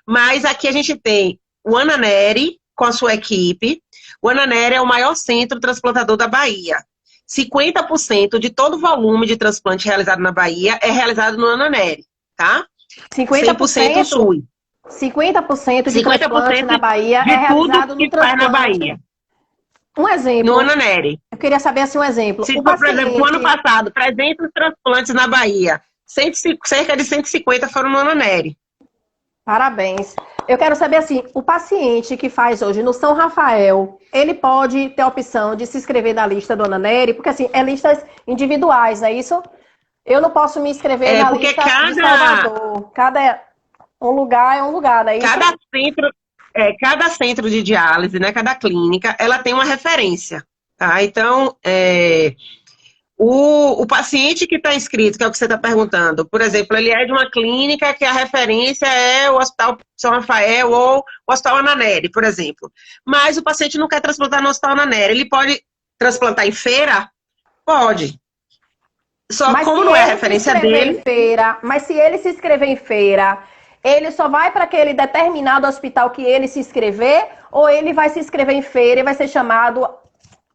S2: Mas aqui a gente tem o Ana Nery com a sua equipe. O Ana Nery é o maior centro transplantador da Bahia. 50% de todo o volume de transplante realizado na Bahia é realizado no Ana Nery, tá?
S1: 50%?
S2: 100% SUS.
S1: 50% de transplante na Bahia
S2: de
S1: é realizado
S2: tudo que
S1: no transplante.
S2: faz na Bahia.
S1: Um exemplo.
S2: No Ana Nery.
S1: Eu queria saber assim um exemplo.
S2: Se for, por exemplo, no ano passado, 300 transplantes na Bahia, cerca de 150 foram no Ana Nery.
S1: Parabéns. Eu quero saber assim, o paciente que faz hoje no São Rafael, ele pode ter a opção de se inscrever na lista do Ana Nery? Porque assim, é listas individuais, não é isso? Eu não posso me inscrever na lista de Salvador. Um lugar é um lugar, não é isso?
S2: Cada centro de diálise, né, cada clínica, ela tem uma referência, tá? Então, o paciente que está inscrito, que é o que você está perguntando, por exemplo, ele é de uma clínica que a referência é o Hospital São Rafael ou o Hospital Ana Nery, por exemplo. Mas o paciente não quer transplantar no Hospital Ana Nery. Ele pode transplantar em feira? Pode. Só mas como não é a referência dele...
S1: Mas se ele se inscrever em feira, ele só vai para aquele determinado hospital que ele se inscrever, ou ele vai se inscrever em feira e vai ser chamado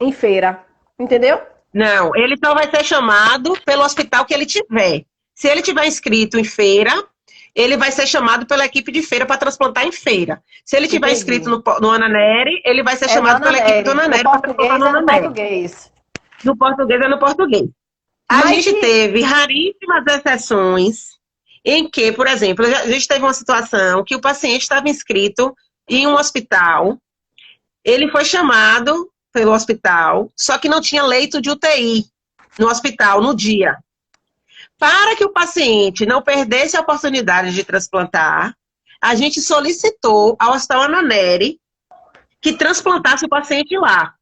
S1: em feira? Entendeu?
S2: Não, ele só vai ser chamado pelo hospital que ele tiver. Se ele tiver inscrito em feira, ele vai ser chamado pela equipe de feira para transplantar em feira. Se ele tiver inscrito no Ana Nery, ele vai ser chamado pela equipe do Ana Nery para transplantar no Ana Nery. No português é no português. A gente teve raríssimas exceções em que, por exemplo, a gente teve uma situação que o paciente estava inscrito em um hospital, ele foi chamado pelo hospital, só que não tinha leito de UTI no hospital no dia. Para que o paciente não perdesse a oportunidade de transplantar, a gente solicitou ao Hospital Ana Nery que transplantasse o paciente lá.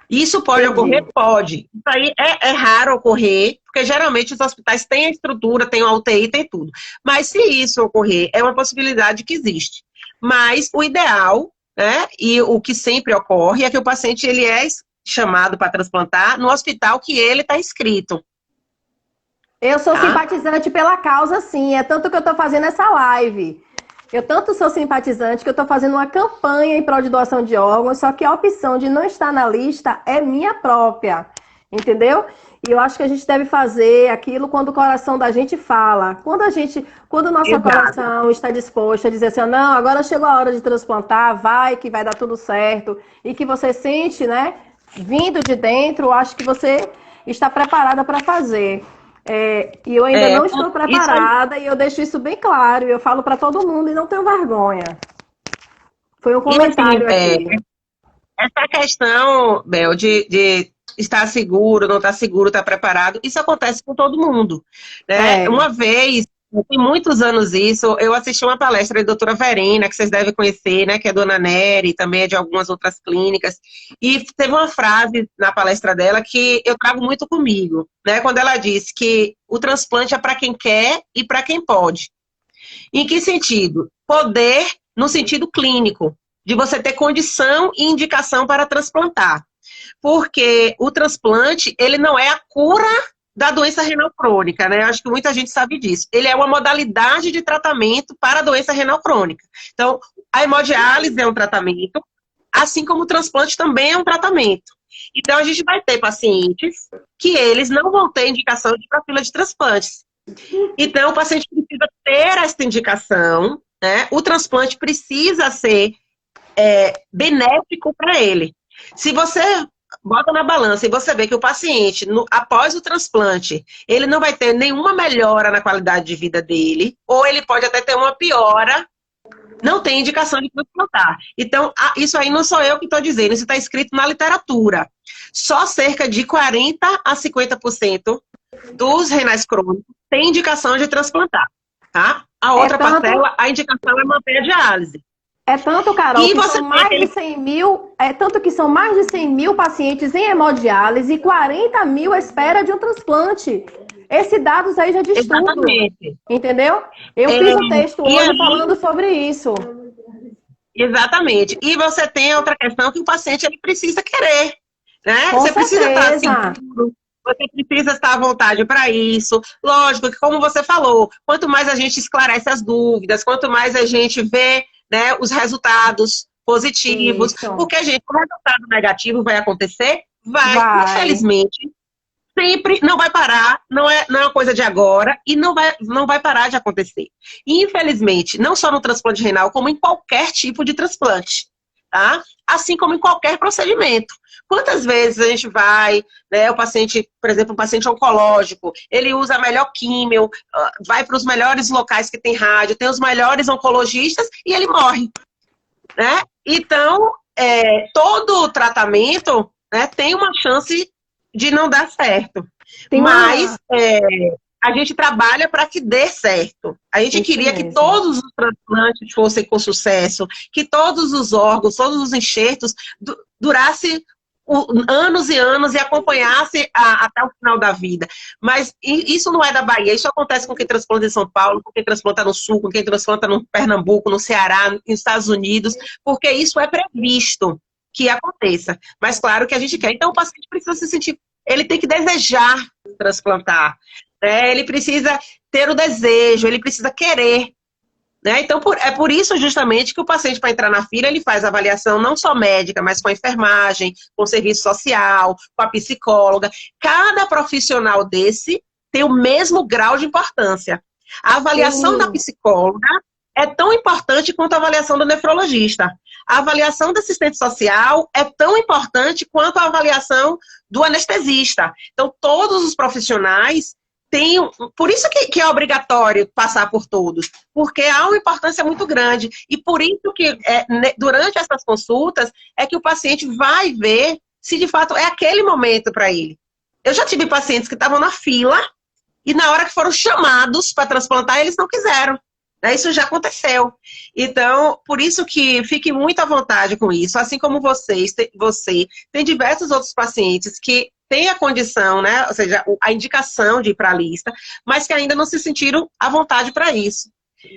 S2: Isso pode ocorrer? Pode. Isso aí é raro ocorrer, porque geralmente os hospitais têm a estrutura, têm a UTI, tem tudo. Mas se isso ocorrer, é uma possibilidade que existe. Mas o ideal, né, e o que sempre ocorre é que o paciente ele é chamado para transplantar no hospital que ele está inscrito.
S1: Eu sou simpatizante pela causa, sim. É tanto que eu estou fazendo essa live. Eu tanto sou simpatizante que eu estou fazendo uma campanha em prol de doação de órgãos, só que a opção de não estar na lista é minha própria, entendeu? E eu acho que a gente deve fazer aquilo quando o coração da gente fala. Quando o nosso coração está disposto a dizer assim, não, agora chegou a hora de transplantar, vai que vai dar tudo certo, e que você sente, né, vindo de dentro, eu acho que você está preparada para fazer. E eu ainda não estou preparada e eu deixo isso bem claro. Eu falo para todo mundo e não tenho vergonha. Foi um comentário aqui.
S2: Essa questão, Bel, de estar seguro, não estar seguro, estar preparado, isso acontece com todo mundo, né? Uma vez, tem muitos anos isso, eu assisti uma palestra da doutora Verena, que vocês devem conhecer, né, que é do Ana Nery, também é de algumas outras clínicas, e teve uma frase na palestra dela que eu trago muito comigo, né, quando ela disse que o transplante é para quem quer e para quem pode. Em que sentido? Poder no sentido clínico, de você ter condição e indicação para transplantar. Porque o transplante, ele não é a cura da doença renal crônica, né? Eu acho que muita gente sabe disso. Ele é uma modalidade de tratamento para a doença renal crônica. Então, a hemodiálise é um tratamento, assim como o transplante também é um tratamento. Então, a gente vai ter pacientes que eles não vão ter indicação de ir para a fila de transplantes. Então, o paciente precisa ter essa indicação, né? O transplante precisa ser benéfico para ele. Se você bota na balança e você vê que o paciente, após o transplante, ele não vai ter nenhuma melhora na qualidade de vida dele, ou ele pode até ter uma piora, não tem indicação de transplantar. Então, isso aí não sou eu que estou dizendo, isso está escrito na literatura. Só cerca de 40% a 50% dos renais crônicos tem indicação de transplantar, tá? A outra parcela, a indicação é manter a diálise.
S1: É tanto, Carol, que são mais de 100 mil, são mais de 100 mil pacientes em hemodiálise e 40 mil à espera de um transplante. Esses dados aí já diz tudo. Entendeu? Eu fiz um texto hoje falando sobre isso.
S2: Exatamente. E você tem outra questão que o paciente ele precisa querer, né?
S1: Com
S2: Você precisa estar
S1: certeza.
S2: seguro, você precisa estar à vontade para isso. Lógico que, como você falou, quanto mais a gente esclarece as dúvidas, quanto mais a gente vê, né, os resultados positivos,
S1: Isso.
S2: porque, gente, o resultado negativo vai acontecer? Vai,
S1: Vai.
S2: infelizmente. Sempre não vai parar, não é uma coisa de agora e não vai parar de acontecer. E, infelizmente, não só no transplante renal, como em qualquer tipo de transplante, tá? Assim como em qualquer procedimento. Quantas vezes a gente vai, né, o paciente, por exemplo, um paciente oncológico, ele usa a melhor químio, vai para os melhores locais que tem rádio, tem os melhores oncologistas e ele morre, né? Então, todo tratamento, né, tem uma chance de não dar certo.
S1: Tem
S2: Mas
S1: uma.
S2: a gente trabalha para que dê certo. A gente
S1: Isso
S2: queria que
S1: mesmo.
S2: todos os transplantes fossem com sucesso, que todos os órgãos, todos os enxertos durassem anos e anos e acompanhasse até o final da vida. Mas isso não é da Bahia, isso acontece com quem transplanta em São Paulo, com quem transplanta no Sul, com quem transplanta no Pernambuco, no Ceará, nos Estados Unidos, porque isso é previsto que aconteça. Mas claro que a gente quer. Então o paciente precisa se sentir, ele tem que desejar transplantar, né? Ele precisa ter o desejo, ele precisa querer. Né? Então, é por isso justamente que o paciente, para entrar na fila, ele faz avaliação não só médica, mas com a enfermagem, com o serviço social, com a psicóloga. Cada profissional desse tem o mesmo grau de importância. A avaliação da
S1: Tem.
S2: psicóloga é tão importante quanto a avaliação do nefrologista. A avaliação do assistente social é tão importante quanto a avaliação do anestesista. Então, todos os profissionais por isso que é obrigatório passar por todos, porque há uma importância muito grande. E por isso que durante essas consultas é que o paciente vai ver se de fato é aquele momento para ele. Eu já tive pacientes que estavam na fila e na hora que foram chamados para transplantar, eles não quiseram. Isso já aconteceu. Então, por isso que fique muito à vontade com isso. Assim como você tem diversos outros pacientes que têm a condição, né? Ou seja, a indicação de ir para a lista, mas que ainda não se sentiram à vontade para isso.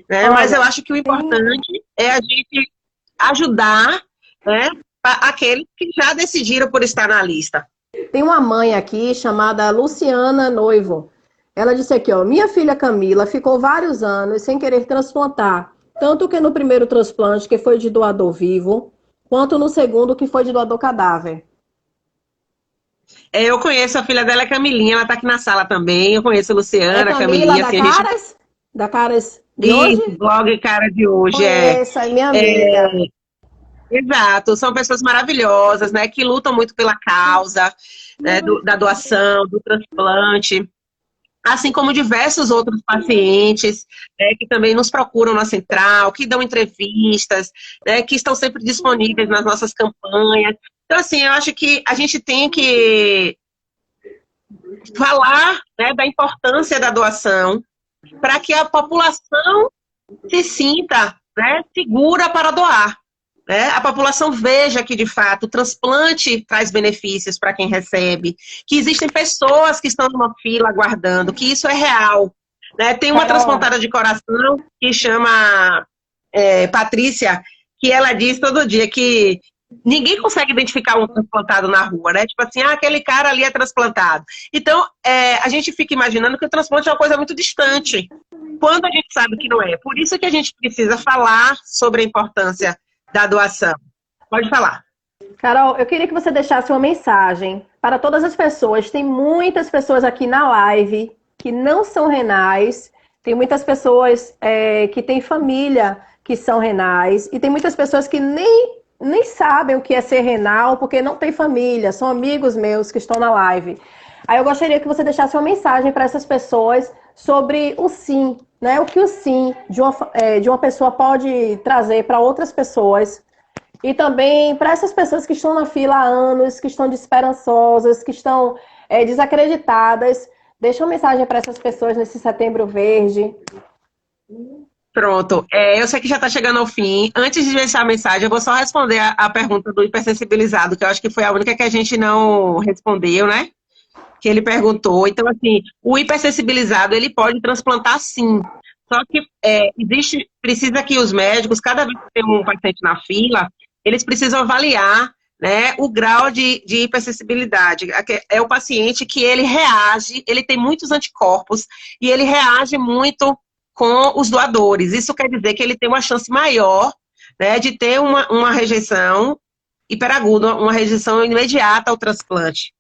S2: Né? Mas eu
S1: Olha,
S2: acho que o
S1: tem,
S2: importante é a gente ajudar, né, aqueles que já decidiram por estar na lista.
S1: tem uma mãe aqui chamada Luciana Noivo. Ela disse aqui, ó, minha filha Camila ficou vários anos sem querer transplantar, tanto que no primeiro transplante, que foi de doador vivo, quanto no segundo, que foi de doador cadáver.
S2: Eu conheço a filha dela, é Camilinha, ela está aqui na sala também. Eu conheço a
S1: É
S2: Luciana, a
S1: Camila
S2: Camilinha,
S1: da
S2: assim, a gente.
S1: Caras? Da Caras de
S2: Isso,
S1: hoje?
S2: blog cara de hoje
S1: Conheço, é minha
S2: é
S1: amiga.
S2: exato, são pessoas maravilhosas, né, que lutam muito pela causa, né, da doação, do transplante, assim como diversos outros pacientes, né, que também nos procuram na central, que dão entrevistas, né, que estão sempre disponíveis nas nossas campanhas. Então, assim, eu acho que a gente tem que falar, né, da importância da doação para que a população se sinta, né, segura para doar. Né? A população veja que, de fato, o transplante traz benefícios para quem recebe, que existem pessoas que estão numa fila aguardando, que isso é real. Né? Tem uma
S1: Carol,
S2: transplantada de coração que chama Patrícia, que ela diz todo dia que ninguém consegue identificar um transplantado na rua, né? Tipo assim, aquele cara ali é transplantado. Então, a gente fica imaginando que o transplante é uma coisa muito distante, quando a gente sabe que não é. Por isso que a gente precisa falar sobre a importância da doação. Pode falar.
S1: Carol, eu queria que você deixasse uma mensagem para todas as pessoas. Tem muitas pessoas aqui na live que não são renais, tem muitas pessoas que têm família que são renais, e tem muitas pessoas que nem sabem o que é ser renal porque não tem família, são amigos meus que estão na live. Aí eu gostaria que você deixasse uma mensagem para essas pessoas sobre o sim, né? O que o sim de uma pessoa pode trazer para outras pessoas. E também para essas pessoas que estão na fila há anos, que estão desesperançosas, que estão desacreditadas. Deixa uma mensagem para essas pessoas nesse Setembro Verde.
S2: Pronto. Eu sei que já está chegando ao fim. Antes de deixar a mensagem, eu vou só responder a pergunta do hipersensibilizado, que eu acho que foi a única que a gente não respondeu, né? Que ele perguntou. Então, assim, o hipersensibilizado, ele pode transplantar sim, Só que precisa que os médicos, cada vez que tem um paciente na fila, eles precisam avaliar, né, o grau de hipersensibilidade. É o paciente que ele reage, ele tem muitos anticorpos e ele reage muito com os doadores. Isso quer dizer que ele tem uma chance maior, né, de ter uma rejeição hiperaguda, uma rejeição imediata ao transplante.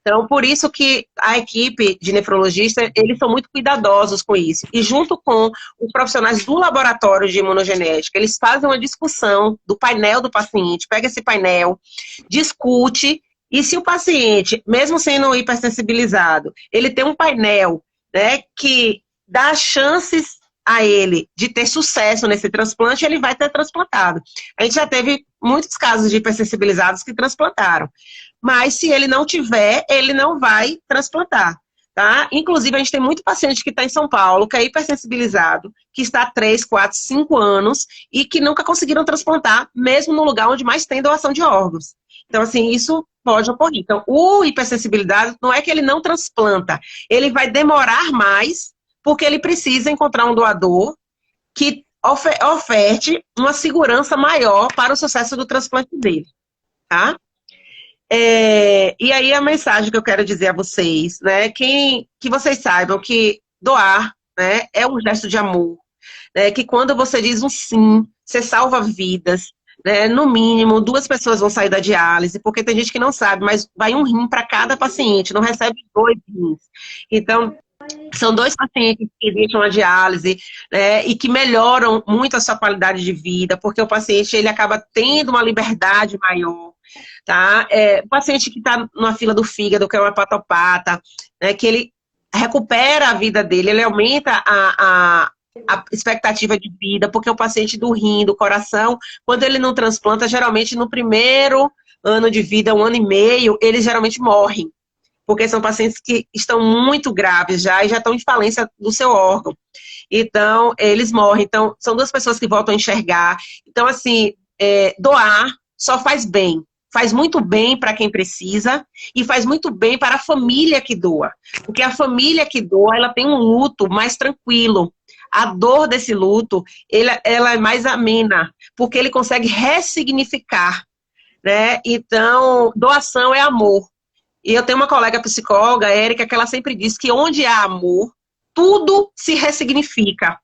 S2: Então, por isso que a equipe de nefrologistas, eles são muito cuidadosos com isso. E junto com os profissionais do laboratório de imunogenética, eles fazem uma discussão do painel do paciente, pega esse painel, discute, e se o paciente, mesmo sendo hipersensibilizado, ele tem um painel, né, que dá chances a ele de ter sucesso nesse transplante, ele vai ter transplantado. A gente já teve muitos casos de hipersensibilizados que transplantaram. Mas se ele não tiver, ele não vai transplantar, tá? Inclusive, a gente tem muito paciente que está em São Paulo, que é hipersensibilizado, que está há 3, 4, 5 anos e que nunca conseguiram transplantar, mesmo no lugar onde mais tem doação de órgãos. Então, assim, isso pode ocorrer. Então, o hipersensibilidade não é que ele não transplanta, ele vai demorar mais, porque ele precisa encontrar um doador que oferte uma segurança maior para o sucesso do transplante dele, tá? E aí a mensagem que eu quero dizer a vocês, né, que vocês saibam que doar, né, é um gesto de amor, né, que quando você diz um sim, você salva vidas, né, no mínimo 2 pessoas vão sair da diálise, porque tem gente que não sabe, mas vai um rim para cada paciente, não recebe 2 rins. Então, são 2 pacientes que deixam a diálise, né, e que melhoram muito a sua qualidade de vida, porque o paciente ele acaba tendo uma liberdade maior. Tá? O paciente que está na fila do fígado, que é um hepatopata, né, que ele recupera a vida dele, ele aumenta a expectativa de vida, porque o paciente do rim, do coração, quando ele não transplanta, geralmente no primeiro ano de vida, 1 ano e meio, eles geralmente morrem, porque são pacientes que estão muito graves já e já estão em falência do seu órgão. Então, eles morrem. Então, são 2 pessoas que voltam a enxergar. Então, assim, doar só faz bem. Faz muito bem para quem precisa e faz muito bem para a família que doa. Porque a família que doa, ela tem um luto mais tranquilo. A dor desse luto, ela é mais amena, porque ele consegue ressignificar, né? Então, doação é amor. E eu tenho uma colega psicóloga, Érica, que ela sempre diz que onde há amor, tudo se ressignifica,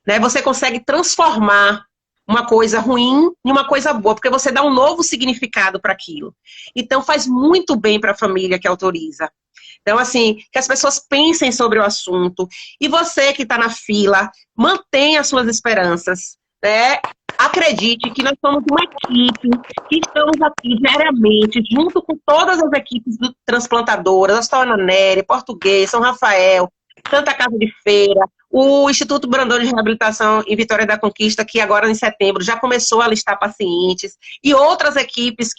S2: né? Você consegue transformar uma coisa ruim em uma coisa boa, porque você dá um novo significado para aquilo. Então, faz muito bem para a família que autoriza. Então, assim, que as pessoas pensem sobre o assunto. E você que está na fila, mantenha as suas esperanças, né? Acredite que nós somos uma equipe que estamos aqui diariamente, junto com todas as equipes transplantadoras, Astana Neri, Português, São Rafael, Santa Casa de Feira, o Instituto Brandão de Reabilitação em Vitória da Conquista, que agora em setembro já começou a listar pacientes, e outras equipes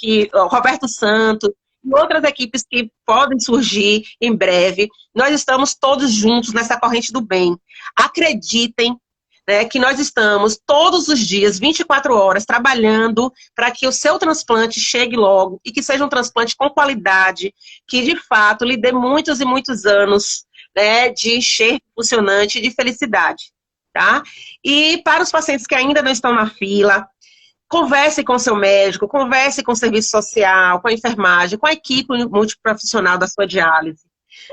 S2: Roberto Santos, e outras equipes que podem surgir em breve. Nós estamos todos juntos nessa corrente do bem. Acreditem, né, que nós estamos todos os dias, 24 horas, trabalhando para que o seu transplante chegue logo e que seja um transplante com qualidade, que de fato lhe dê muitos e muitos anos, né, de enxergo funcionante e de felicidade, tá? E para os pacientes que ainda não estão na fila, converse com o seu médico, converse com o serviço social, com a enfermagem, com a equipe multiprofissional da sua diálise.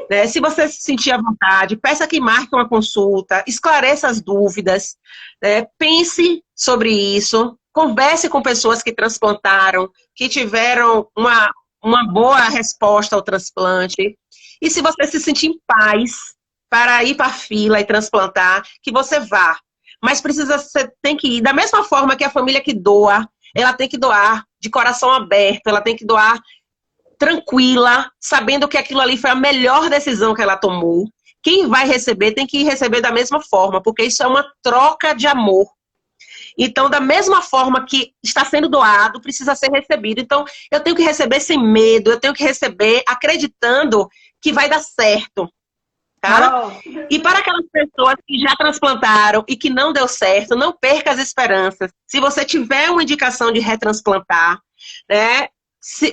S2: Né? Se você se sentir à vontade, peça que marque uma consulta, esclareça as dúvidas, né? Pense sobre isso, converse com pessoas que transplantaram, que tiveram uma boa resposta ao transplante. E se você se sentir em paz para ir para a fila e transplantar, que você vá. Mas você tem que ir da mesma forma que a família que doa, ela tem que doar de coração aberto, ela tem que doar tranquila, sabendo que aquilo ali foi a melhor decisão que ela tomou. Quem vai receber tem que receber da mesma forma, porque isso é uma troca de amor. Então, da mesma forma que está sendo doado, precisa ser recebido. Então, eu tenho que receber sem medo, eu tenho que receber acreditando que vai dar certo. Tá? E para aquelas pessoas que já transplantaram e que não deu certo, não perca as esperanças. Se você tiver uma indicação de retransplantar, né,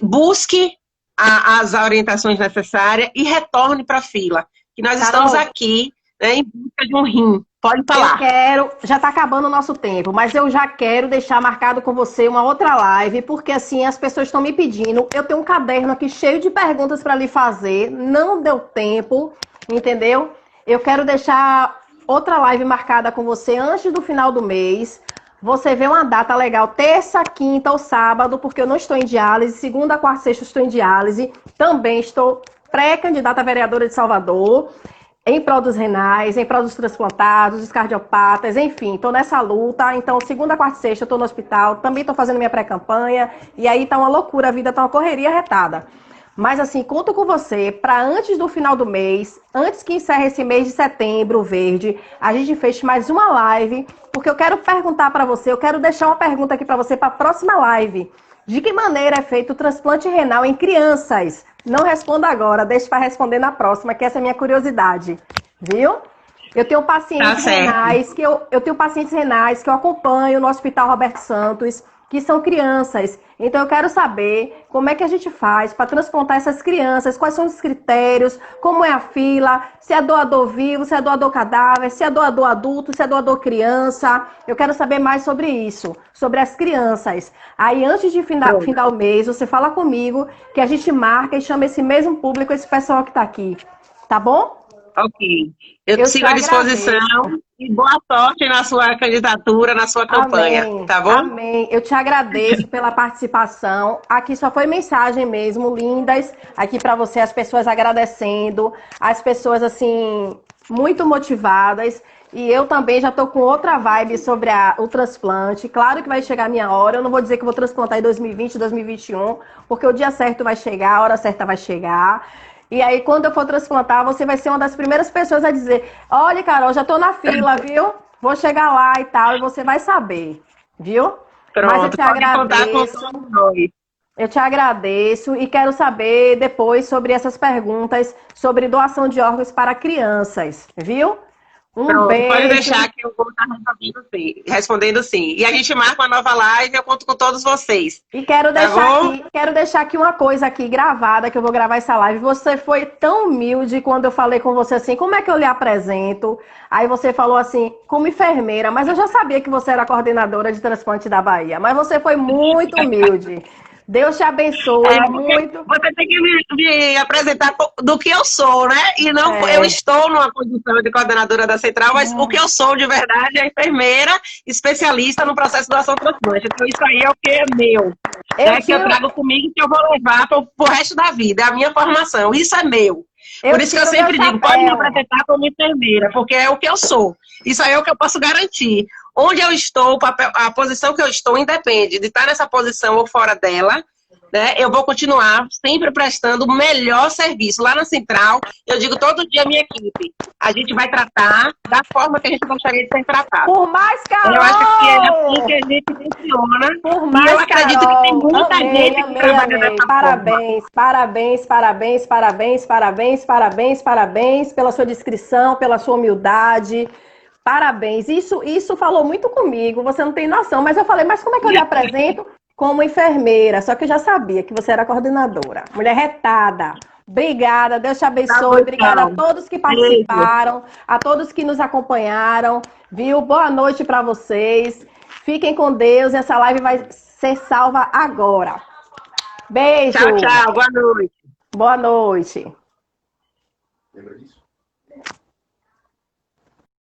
S2: busque as orientações necessárias e retorne para a fila. Que nós estamos aqui, né, em busca de um rim. Pode
S1: Eu
S2: falar.
S1: quero, já está acabando o nosso tempo, mas eu já quero deixar marcado com você uma outra live, porque assim as pessoas estão me pedindo. Eu tenho um caderno aqui cheio de perguntas para lhe fazer, não deu tempo, entendeu? Eu quero deixar outra live marcada com você antes do final do mês. Você vê uma data legal, terça, quinta ou sábado, porque eu não estou em diálise, segunda, quarta, sexta estou em diálise. Também estou pré-candidata a vereadora de Salvador, em prol dos renais, em prol dos transplantados, dos cardiopatas, enfim, estou nessa luta. Então, segunda, quarta e sexta, estou no hospital, também estou fazendo minha pré-campanha, e aí tá uma loucura, a vida tá uma correria retada. Mas assim, conto com você para antes do final do mês, antes que encerre esse mês de setembro verde, a gente feche mais uma live, porque eu quero perguntar para você, eu quero deixar uma pergunta aqui para você para a próxima live. De que maneira é feito o transplante renal em crianças? Não responda agora, deixe para responder na próxima, que essa é a minha curiosidade. Viu? Eu tenho
S2: Tá
S1: pacientes
S2: certo.
S1: renais eu tenho pacientes renais que eu acompanho no Hospital Roberto Santos, que são crianças. Então eu quero saber como é que a gente faz para transplantar essas crianças, quais são os critérios, como é a fila, se é doador vivo, se é doador cadáver, se é doador adulto, se é doador criança. Eu quero saber mais sobre isso, sobre as crianças. Aí antes de
S2: Pronto.
S1: findar o mês, você fala comigo que a gente marca e chama esse mesmo público, esse pessoal que está aqui. Tá bom?
S2: Ok. Eu
S1: Eu te
S2: sigo à disposição
S1: agradeço.
S2: e boa sorte na sua candidatura, na sua campanha,
S1: Amém,
S2: tá bom?
S1: amém. Eu te agradeço pela participação. Aqui só foi mensagem mesmo, lindas. Aqui para você, as pessoas agradecendo, as pessoas assim, muito motivadas. E eu também já tô com outra vibe sobre o transplante. Claro que vai chegar a minha hora. Eu não vou dizer que eu vou transplantar em 2020, 2021, porque o dia certo vai chegar, a hora certa vai chegar. E aí, quando eu for transplantar, você vai ser uma das primeiras pessoas a dizer: olha, Carol, já tô na fila, viu? Vou chegar lá e tal, e você vai saber, viu? Mas
S2: Pronto, pode contar com todos nós.
S1: eu te agradeço e quero saber depois sobre essas perguntas sobre doação de órgãos para crianças, viu? Um
S2: Pronto, pode
S1: beijo.
S2: deixar que eu vou estar respondendo sim. E a gente marca uma nova live, eu conto com todos vocês.
S1: E
S2: Tá bom?
S1: quero deixar aqui uma coisa aqui gravada, que eu vou gravar essa live. Você foi tão humilde quando eu falei com você assim, como é que eu lhe apresento? Aí você falou assim, como enfermeira, mas eu já sabia que você era coordenadora de transplante da Bahia. Mas você foi muito humilde. Deus te abençoe
S2: Porque
S1: muito.
S2: você tem que me apresentar do que eu sou, né? E não, eu
S1: É,
S2: estou numa posição de coordenadora da central, mas o que eu sou de verdade é enfermeira, especialista no processo de doação transplante. Então, isso aí é o que é meu,
S1: eu
S2: né? Que eu
S1: tiro,
S2: trago comigo e que eu vou levar para o resto da vida. É a minha formação. Isso é meu. Por
S1: eu
S2: isso que eu
S1: tiro meu
S2: sempre digo, pode me
S1: chapéu.
S2: apresentar como enfermeira, porque é o que eu sou. Isso aí é o que eu posso garantir. Onde eu estou, a posição que eu estou, independe de estar nessa posição ou fora dela, né? Eu vou continuar sempre prestando o melhor serviço. Lá na central, eu digo todo dia à minha equipe, a gente vai tratar da forma que a gente gostaria de ser tratado.
S1: Por mais,
S2: Eu acho que é assim que
S1: Carol!
S2: a gente funciona,
S1: Por
S2: e eu
S1: mais,
S2: acredito que tem
S1: Carol.
S2: muita
S1: Amei,
S2: gente que
S1: amei,
S2: trabalha
S1: amei.
S2: dessa forma.
S1: Parabéns, parabéns, parabéns, parabéns, parabéns, parabéns, parabéns pela sua descrição, pela sua humildade. Parabéns. Isso falou muito comigo, você não tem noção. Mas eu falei, mas como é que eu lhe apresento? Como enfermeira. Só que eu já sabia que você era coordenadora. Mulher retada. Obrigada, Deus te
S2: Tá bom,
S1: abençoe. Obrigada a
S2: então.
S1: todos que
S2: Beijo.
S1: participaram, a todos que nos acompanharam. Viu? Boa noite para vocês. Fiquem com Deus. Essa live vai ser salva agora.
S2: Tchau,
S1: Beijo.
S2: tchau. Boa noite.
S1: Boa noite.
S3: Lembra disso?